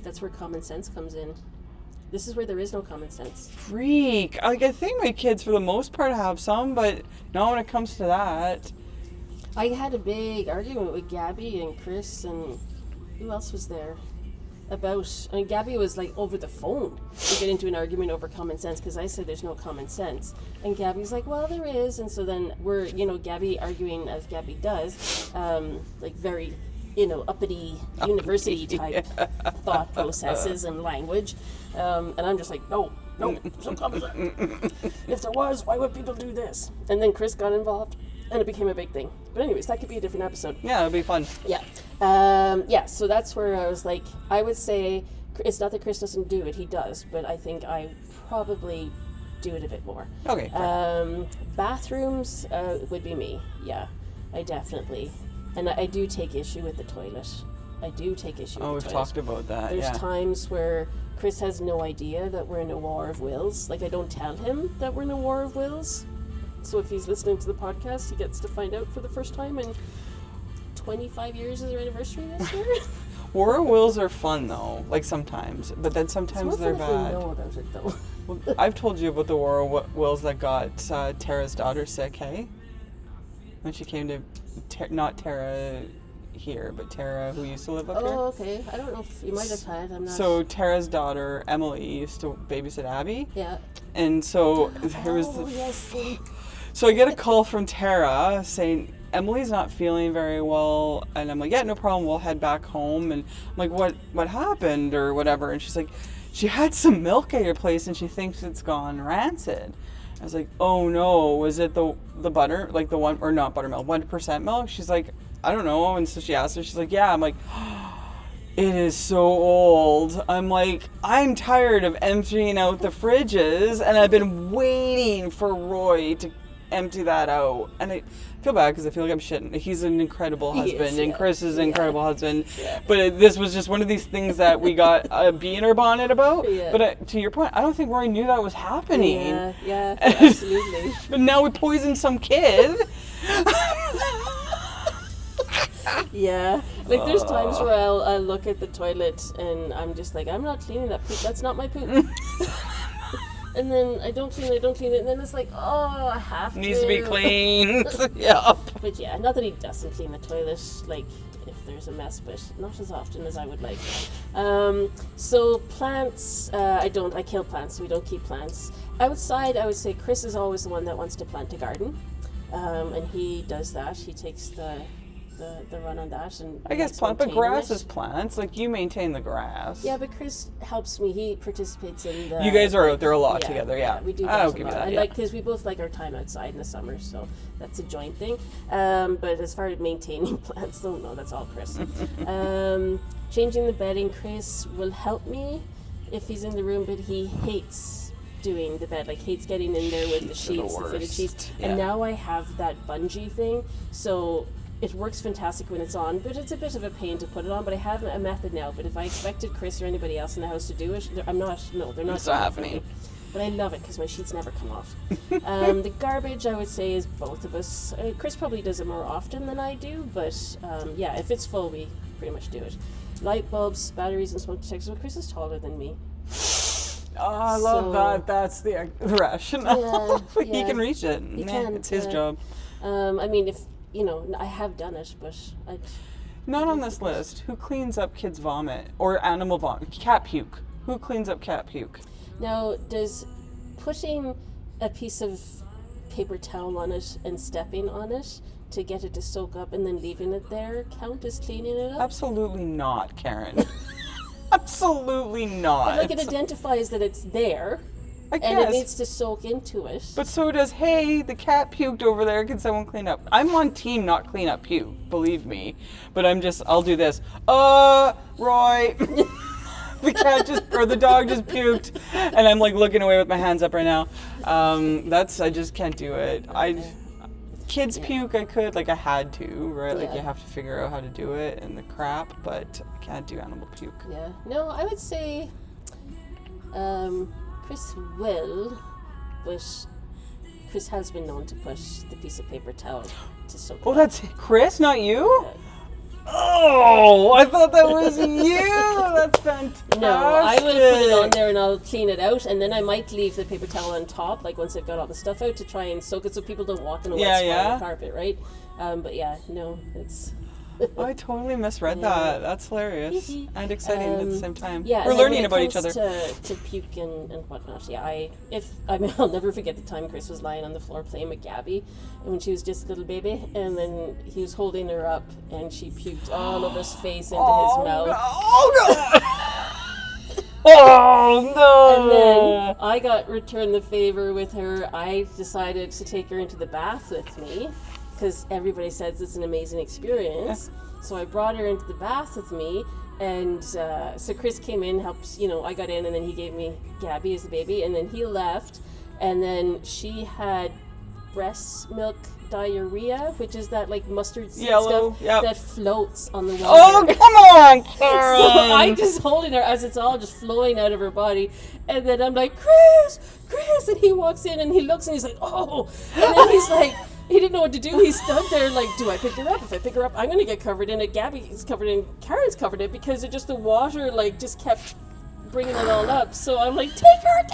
That's where common sense comes in. This is where there is no common sense. Freak. Like I think my kids for the most part have some, but not when it comes to that. I had a big argument with Gabby and Chris and who else was there? Gabby was like over the phone. We get into an argument over common sense because I said there's no common sense. And Gabby's like, well, there is. And so then we're, Gabby arguing as Gabby does, like very, uppity university type thought processes and language. And I'm just like, no, there's no common sense. If there was, why would people do this? And then Chris got involved and it became a big thing. But anyways, that could be a different episode. Yeah, it'd be fun. Yeah. So that's where I was like, I would say, it's not that Chris doesn't do it, he does, but I think I probably do it a bit more. Okay. Bathrooms would be me. Yeah, I definitely. And I do take issue with the toilet. I do take issue Oh, with we've the toilet. talked about that. There's Yeah. times where Chris has no idea that we're in a war of wills. Like, I don't tell him that we're in a war of wills. So if he's listening to the podcast, he gets to find out for the first time in 25 years is our anniversary this year. War of Wills are fun though, like sometimes, but then It's sometimes more they're fun if we bad. know about it, though. Well, I've told you about the War of Wills that got Tara's daughter sick, hey? when she came to, not Tara here, but Tara who used to live up here. Oh, okay. I don't know if you might have had. I'm not. So Tara's daughter, Emily, used to babysit Abby. Yeah. And so there was yes. So I get a call from Tara saying, Emily's not feeling very well. And I'm like, yeah, no problem. We'll head back home. And I'm like, what happened or whatever? And she's like, she had some milk at your place and she thinks it's gone rancid. I was like, oh no, was it the butter, like the one, or not buttermilk, 1% milk? She's like, I don't know. And so she asked her, she's like, yeah. I'm like, it is so old. I'm like, I'm tired of emptying out the fridges and I've been waiting for Roy to empty that out. And I feel bad because I feel like I'm shitting. He's an incredible husband and Chris is an incredible husband. Yeah. But this was just one of these things that we got a bee in our bonnet about. Yeah. But to your point, I don't think Roy knew that was happening. Yeah, absolutely. But now we poisoned some kid. Yeah, like there's times where I'll look at the toilet and I'm just like, I'm not cleaning that poop. That's not my poop. And then I don't clean it, and then it's like, oh, I have to. Needs to be cleaned. Yeah. But yeah, not that he doesn't clean the toilet, like if there's a mess, but not as often as I would like. So plants, I kill plants, so we don't keep plants. Outside, I would say Chris is always the one that wants to plant a garden. And he does that. He takes the run on that, and I guess but grass is plants. Like you maintain the grass. Yeah, but Chris helps me. He participates in the. You guys are out there a lot together. Yeah, we do. I'll give you that. And like, because we both like our time outside in the summer, so that's a joint thing. But as far as maintaining plants, though, no, that's all Chris. Changing the bedding, Chris will help me if he's in the room, but he hates doing the bed, like hates getting in there with the sheets, the fitted sheets. Yeah. And now I have that bungee thing, so it works fantastic when it's on, but it's a bit of a pain to put it on. But I have a method now. But if I expected Chris or anybody else in the house to do it, they're not happening. But I love it because my sheets never come off. The garbage, I would say, is both of us. Chris probably does it more often than I do, but yeah, if it's full, we pretty much do it. Light bulbs, batteries, and smoke detectors. Well, Chris is taller than me. Oh, I love that. That's the rationale. Yeah, he can reach it. He can. It's his job. I mean, if I have done it, but not on this list. Who cleans up kids' vomit or animal vomit? Cat puke. Who cleans up cat puke? Now, does putting a piece of paper towel on it and stepping on it to get it to soak up and then leaving it there count as cleaning it up? Absolutely not, Karen. Absolutely not. Like it identifies that it's there. And it needs to soak into it. But so does, hey, the cat puked over there, can someone clean up? I'm on team not clean up puke, believe me. But I'll do this. Roy. The dog just puked. And I'm like looking away with my hands up right now. I just can't do it. Kids puke, I could, like I had to, right? Like you have to figure out how to do it and the crap, but I can't do animal puke. Yeah. No, I would say, Chris will, but Chris has been known to push the piece of paper towel to soak it up. That's Chris, not you? Yeah. Oh, I thought that was you. That's fantastic. No, I will put it on there and I'll clean it out, and then I might leave the paper towel on top, like once I've got all the stuff out, to try and soak it so people don't walk in a wet spot on the carpet, right? But yeah, no, it's... I totally misread that. That's hilarious and exciting at the same time. Yeah, we're learning about each other. To puke and whatnot. Yeah, I'll never forget the time Chris was lying on the floor playing with Gabby, and when she was just a little baby, and then he was holding her up, and she puked all over his face into his mouth. Oh God! Oh no! And then I got returned the favor with her. I decided to take her into the bath with me, because everybody says it's an amazing experience. So I brought her into the bath with me, and so Chris came in, helped, I got in, and then he gave me Gabby as the baby, and then he left, and then she had breast milk diarrhea, which is that like mustard seed stuff that floats on the water. Oh, come on, Karen! So I'm just holding her as it's all just flowing out of her body, and then I'm like, Chris, and he walks in and he looks and he's like, oh, and then he's like, he didn't know what to do. He stood there like, do I pick her up? If I pick her up, I'm going to get covered in it. Gabby's covered in, Karen's covered in, because the water like just kept bringing it all up. So I'm like, take her.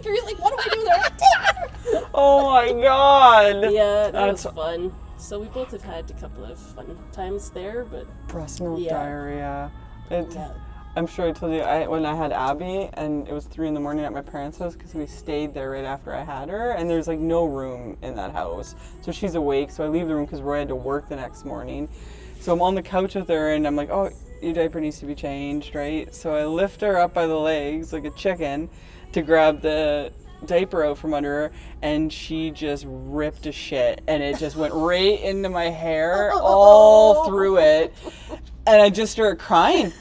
He's like, what do I do there? Take her. Oh my God. Yeah, that was fun. So we both have had a couple of fun times there, but Breast milk Yeah. diarrhea. yeah. I'm sure I told you when I had Abby and it was 3 a.m. at my parents' house because we stayed there right after I had her, and there's like no room in that house. So she's awake, so I leave the room because Roy had to work the next morning. So I'm on the couch with her and I'm like, oh, your diaper needs to be changed, right? So I lift her up by the legs like a chicken to grab the diaper out from under her, and she just ripped a shit and it just went right into my hair all through it, and I just started crying.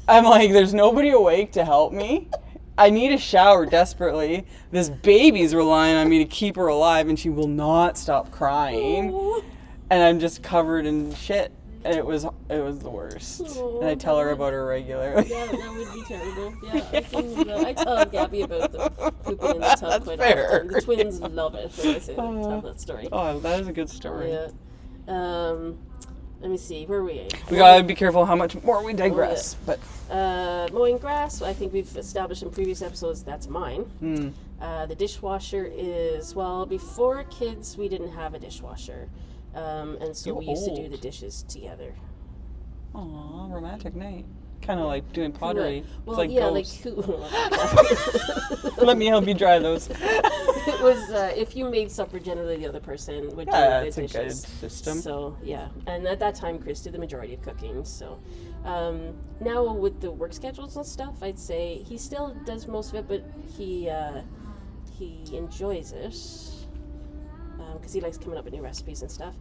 I'm like, there's nobody awake to help me. I need a shower desperately. This baby's relying on me to keep her alive, and she will not stop crying. And I'm just covered in shit. And it was the worst. And I tell her about her regularly. Yeah, that would be terrible. Yeah, I tell Gabby about the pooping in the tub That's quite fair. often. The twins love it when I say tell that story. Oh, that is a good story. Yeah. Let me see, where are we? We gotta be careful how much more we digress. But Mowing grass, I think we've established in previous episodes that's mine. The dishwasher is, well, before kids we didn't have a dishwasher. And so we used to do the dishes together. aw, romantic night. Kind of like doing pottery. Well, it's like yeah, ghosts. like Let me help you dry those. it was if you made supper, generally the other person would do Yeah, the it's a good dishes. system. So yeah, and at that time, Chris did the majority of cooking. So now with the work schedules and stuff, I'd say he still does most of it, but he enjoys it because he likes coming up with new recipes and stuff.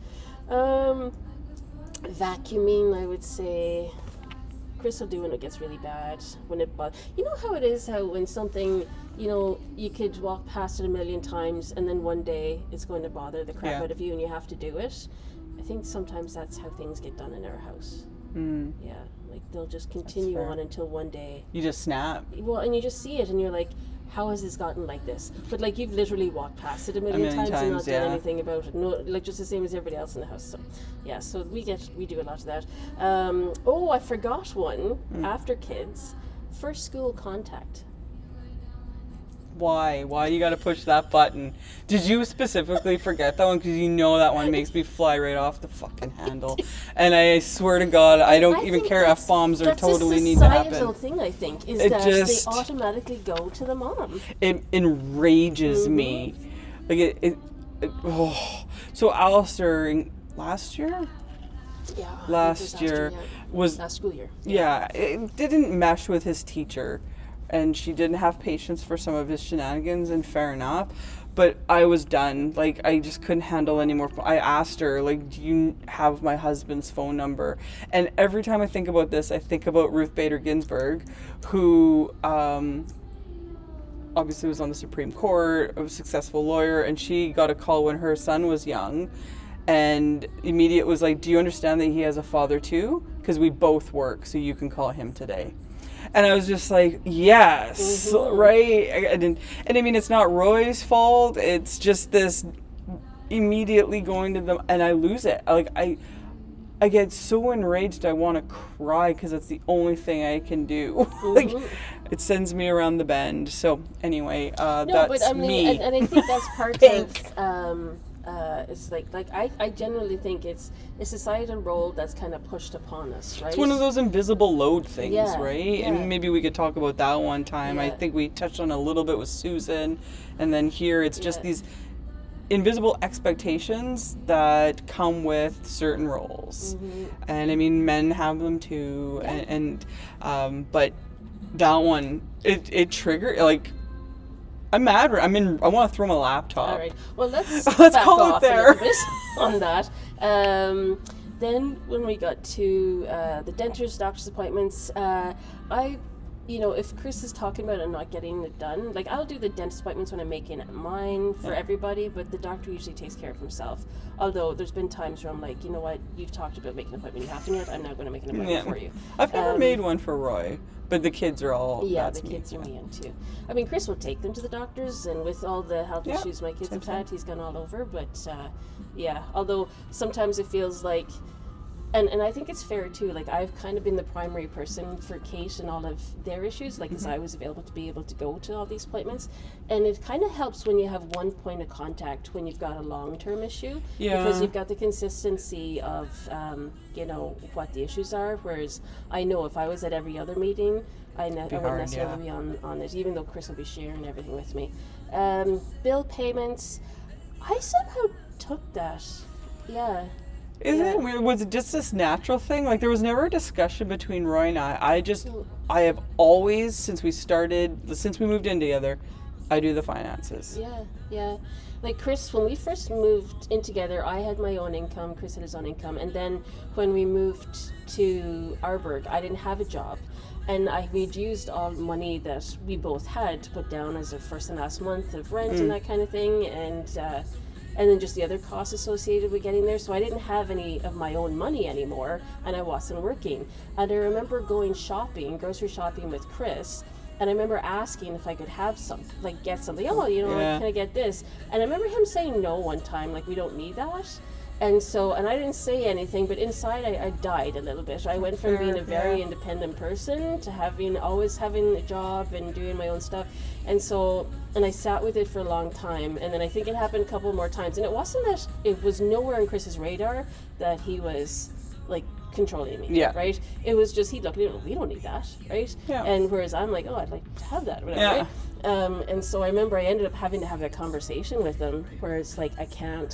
Vacuuming, I would say. Chris will do when it gets really bad. When it you know how it is, how when something, you could walk past it a million times and then one day it's going to bother the crap out of you and you have to do it. I think sometimes that's how things get done in our house. Yeah, like they'll just continue on until one day. You just snap. Well, and you just see it and you're like, how has this gotten like this? But like you've literally walked past it a million times and not done anything about it. No, like just the same as everybody else in the house. So yeah, so we do a lot of that. I forgot one after kids. First school contact. Why? Why you gotta push that button? Did you specifically forget that one? Because you know that one makes me fly right off the fucking handle. And I swear to God, I don't even care. F-bombs are totally need to happen. That's a societal thing, I think, is It that just- they automatically go to the mom. It enrages me. Like So Alistair last year? Yeah. I think it was Last year was last school year. yeah, it didn't mesh with his teacher, and she didn't have patience for some of his shenanigans, and fair enough. But I was done. Like, I just couldn't handle anymore. I asked her, like, do you have my husband's phone number? And every time I think about this, I think about Ruth Bader Ginsburg, who obviously was on the Supreme Court, a successful lawyer, and she got a call when her son was young. And immediate was like, do you understand that he has a father too? Because we both work, so you can call him today. And I was just like, yes, right? And I mean, it's not Roy's fault. It's just this immediately going to them, and I lose it. Like, I get so enraged I want to cry because it's the only thing I can do. Like, it sends me around the bend. So anyway, that's me. And I think that's part of it's like I generally think it's a societal role that's kind of pushed upon us, right? It's one of those invisible load things, right? Yeah. And maybe we could talk about that one time. I think we touched on a little bit with Susan, and then here it's just these invisible expectations that come with certain roles. And I mean, men have them too, but that one, it triggered, like, I'm mad. I want to throw my laptop. All right. Well, let's back call off it there. a little bit on that. Then when we got to the dentist, doctor's appointments, if Chris is talking about it and not getting it done, like I'll do the dentist appointments when I'm making mine for everybody, but the doctor usually takes care of himself. Although there's been times where I'm like, you know what, you've talked about making an appointment, you have to do it, I'm now going to make an appointment for you. I've never made one for Roy, but the kids are all. Yeah, that's the kids me. are me in too. I mean, Chris will take them to the doctors, and with all the health issues my kids have had, he's gone all over. But although sometimes it feels like And I think it's fair too. Like, I've kind of been the primary person for Kate and all of their issues, like, as I was available to be able to go to all these appointments. And it kind of helps when you have one point of contact when you've got a long-term issue, because you've got the consistency of, you know, what the issues are. Whereas I know if I was at every other meeting, I wouldn't necessarily be on it, even though Chris will be sharing everything with me. Bill payments, I somehow took that. Yeah. Isn't it weird? Was it just this natural thing? Like, there was never a discussion between Roy and I. I have always, since we moved in together, I do the finances. Yeah. Like, Chris, when we first moved in together, I had my own income, Chris had his own income. And then when we moved to Arberg, I didn't have a job. And we'd used all money that we both had to put down as a first and last month of rent and that kind of thing. And then just the other costs associated with getting there. So I didn't have any of my own money anymore, and I wasn't working. And I remember going shopping, grocery shopping with Chris, and I remember asking if I could have get something. Oh, you know, can I get this? And I remember him saying no one time, like, we don't need that. And I didn't say anything, but inside I died a little bit. I went from being a very independent person to always having a job and doing my own stuff. And I sat with it for a long time. And then I think it happened a couple more times. And it wasn't that, it was nowhere on Chris's radar that he was, like, controlling me, right? It was just, he'd look at it, we don't need that, right? Yeah. And whereas I'm like, oh, I'd like to have that, whatever, right? And so I remember I ended up having to have that conversation with him, where it's like, I can't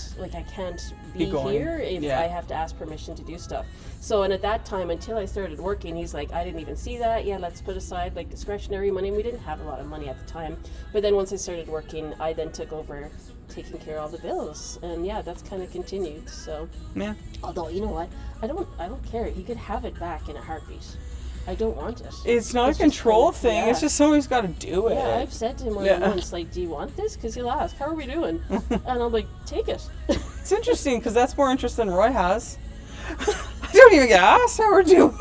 be here if I have to ask permission to do stuff. So, and at that time, until I started working, he's like, I didn't even see that. Yeah, let's put aside like discretionary money. And we didn't have a lot of money at the time. But then once I started working, I then took over taking care of all the bills. And yeah, that's kind of continued. So, yeah. Although, you know what? I don't care. He could have it back in a heartbeat. I don't want it. It's not a control thing. Yeah. It's just somebody's got to do it. Yeah, I've said to him once, like, do you want this? Because he'll ask, how are we doing? And I'm like, take it. It's interesting because that's more interest than Roy has. I don't even get asked how we're doing.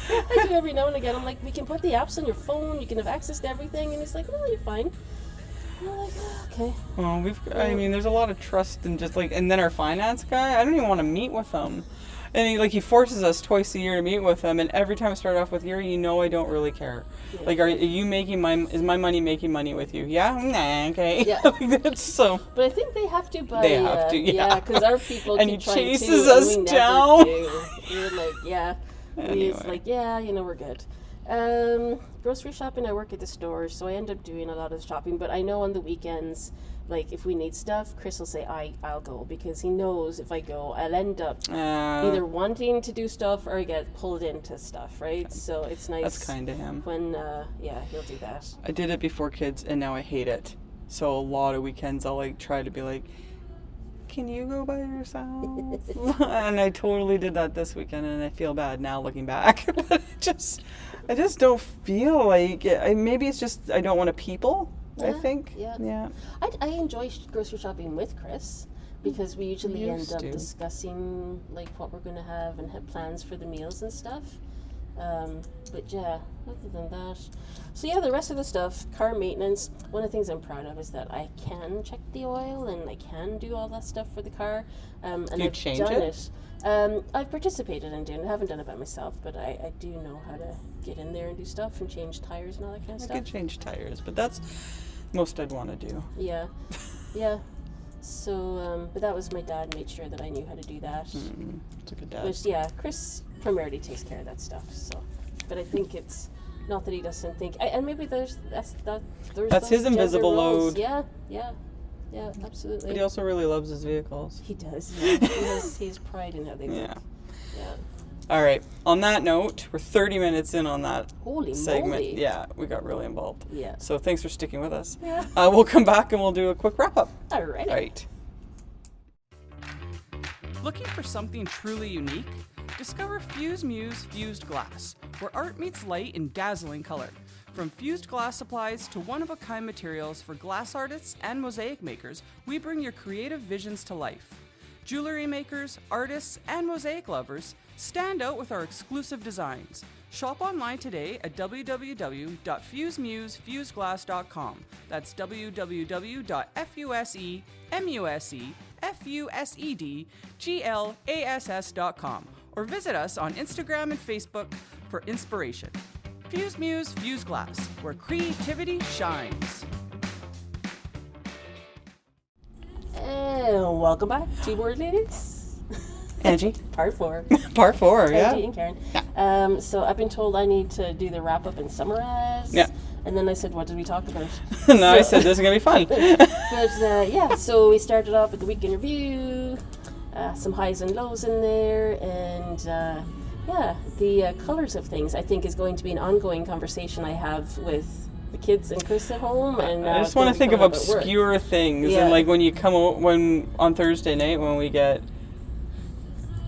I do every now and again. I'm like, we can put the apps on your phone. You can have access to everything. And he's like, no, you're fine. And I'm like, okay. Well, I mean, there's a lot of trust in just like, and then our finance guy, I don't even want to meet with him. And he forces us twice a year to meet with him, and every time I start off with Yuri, you know I don't really care. Yeah. Like, is my money making money with you? Yeah? Nah, okay. Yeah. That's so. But I think they have to They have to, yeah. Because our people and keep he trying chases to, us down. We're like, yeah. Anyway. He's like, yeah, we're good. Grocery shopping, I work at the store, so I end up doing a lot of shopping, but I know on the weekends, like, if we need stuff, Chris will say, I'll go, because he knows if I go, I'll end up either wanting to do stuff or get pulled into stuff, right? So it's nice. That's kind of him. When, he'll do that. I did it before kids, and now I hate it. So a lot of weekends, I'll, like, try to be like, can you go by yourself? And I totally did that this weekend, and I feel bad now looking back. But I just don't feel like it. Maybe it's just I don't want to people. I think. Yeah. I enjoy grocery shopping with Chris because we usually end up discussing like what we're going to have and have plans for the meals and stuff. But yeah, other than that. So yeah, the rest of the stuff, car maintenance, one of the things I'm proud of is that I can check the oil and I can do all that stuff for the car. And do you change it? I've participated in doing it. I haven't done it by myself, but I do know how to get in there and do stuff and change tires and all that kind of stuff. I could change tires, but that's most I'd want to do. Yeah. So, but that was my dad made sure that I knew how to do that. It's a good dad. Which, yeah, Chris primarily takes care of that stuff. So, but I think it's not that he doesn't think, and maybe there's his invisible load. Yeah, absolutely. But he also really loves his vehicles. He does. Yeah. He's pride in how they look. Yeah. All right. On that note, we're 30 minutes in on that Holy segment. Moly. Yeah, we got really involved. Yeah. So thanks for sticking with us. Yeah. We'll come back and we'll do a quick wrap up. All right. All right. Looking for something truly unique? Discover Fuse Muse Fused Glass, where art meets light in dazzling color. From fused glass supplies to one-of-a-kind materials for glass artists and mosaic makers, we bring your creative visions to life. Jewelry makers, artists, and mosaic lovers stand out with our exclusive designs. Shop online today at www.fusemusefuseglass.com. That's www.fusemusefuseglass.com. FUSEDGLASS.com, or visit us on Instagram and Facebook for inspiration. Fuse Muse Fuse Glass, where creativity shines. And welcome back to Board Ladies. Angie. Part 4. Part 4, yeah. Angie and Karen. Yeah. So I've been told I need to do the wrap up and summarize. Yeah. And then I said, what did we talk about? No, I said this is going to be fun. But yeah, so we started off with the week in review, some highs and lows in there, and yeah, the colors of things I think is going to be an ongoing conversation I have with the kids and Chris at home. And I just want to think of obscure things, Yeah. and like when you come on Thursday night when we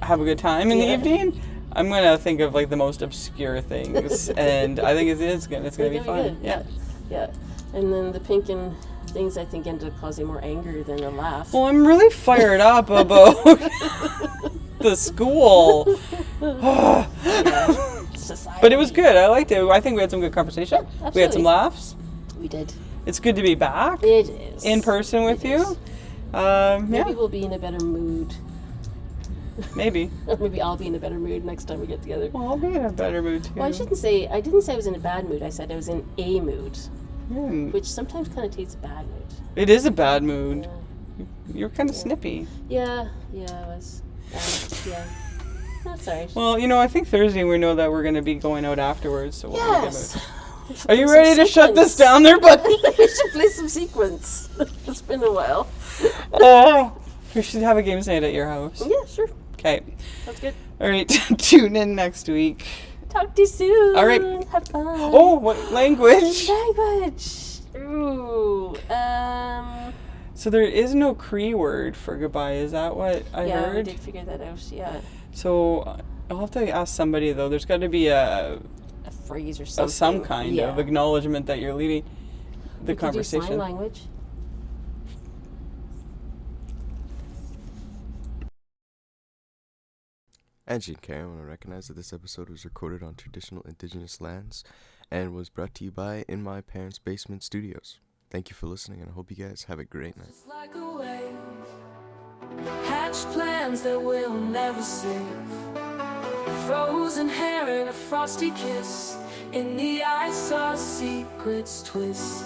have a good time in the evening, I'm gonna think of like the most obscure things, and I think it's gonna be fun. Good. Yeah. And then the pink and things I think ended up causing more anger than a laugh. Well, I'm really fired up about the school. Society. But it was good. I liked it. I think we had some good conversation. We had some absolutely. laughs. We did. It's good to be back It is. in person with It you. is. Yeah, Maybe we'll be in a better mood. maybe. Or maybe I'll be in a better mood next time we get together. Well, I'll be in a better mood too. Well, I didn't say I was in a bad mood. I said I was in a mood, which sometimes connotates a bad mood. It is a bad mood. You're kind of snippy. Yeah, I was. Yeah. That's alright. Well, I think Thursday we know that we're going to be going out afterwards. So Yes. Are you ready to shut this down there, buddy? We should play some sequence. It's been a while. We should have a games night at your house. Yeah, sure. Okay. That's good. All right. Tune in next week. Talk to you soon. All right. Have fun. Oh, what language? Language. Ooh. So there is no Cree word for goodbye. Is that what I Yeah, heard? we did figure that out. Yeah. So I'll have to ask somebody though. There's got to be a Phrase or something. some kind of acknowledgement that you're leaving the We could do sign conversation. language. Angie and Karen want to recognize that this episode was recorded on traditional indigenous lands and was brought to you by In My Parents' Basement Studios. Thank you for listening, and I hope you guys have a great night. Just like a wave, hatch plans that we'll never save. Frozen hair and a frosty kiss. In the ice, our secrets twist.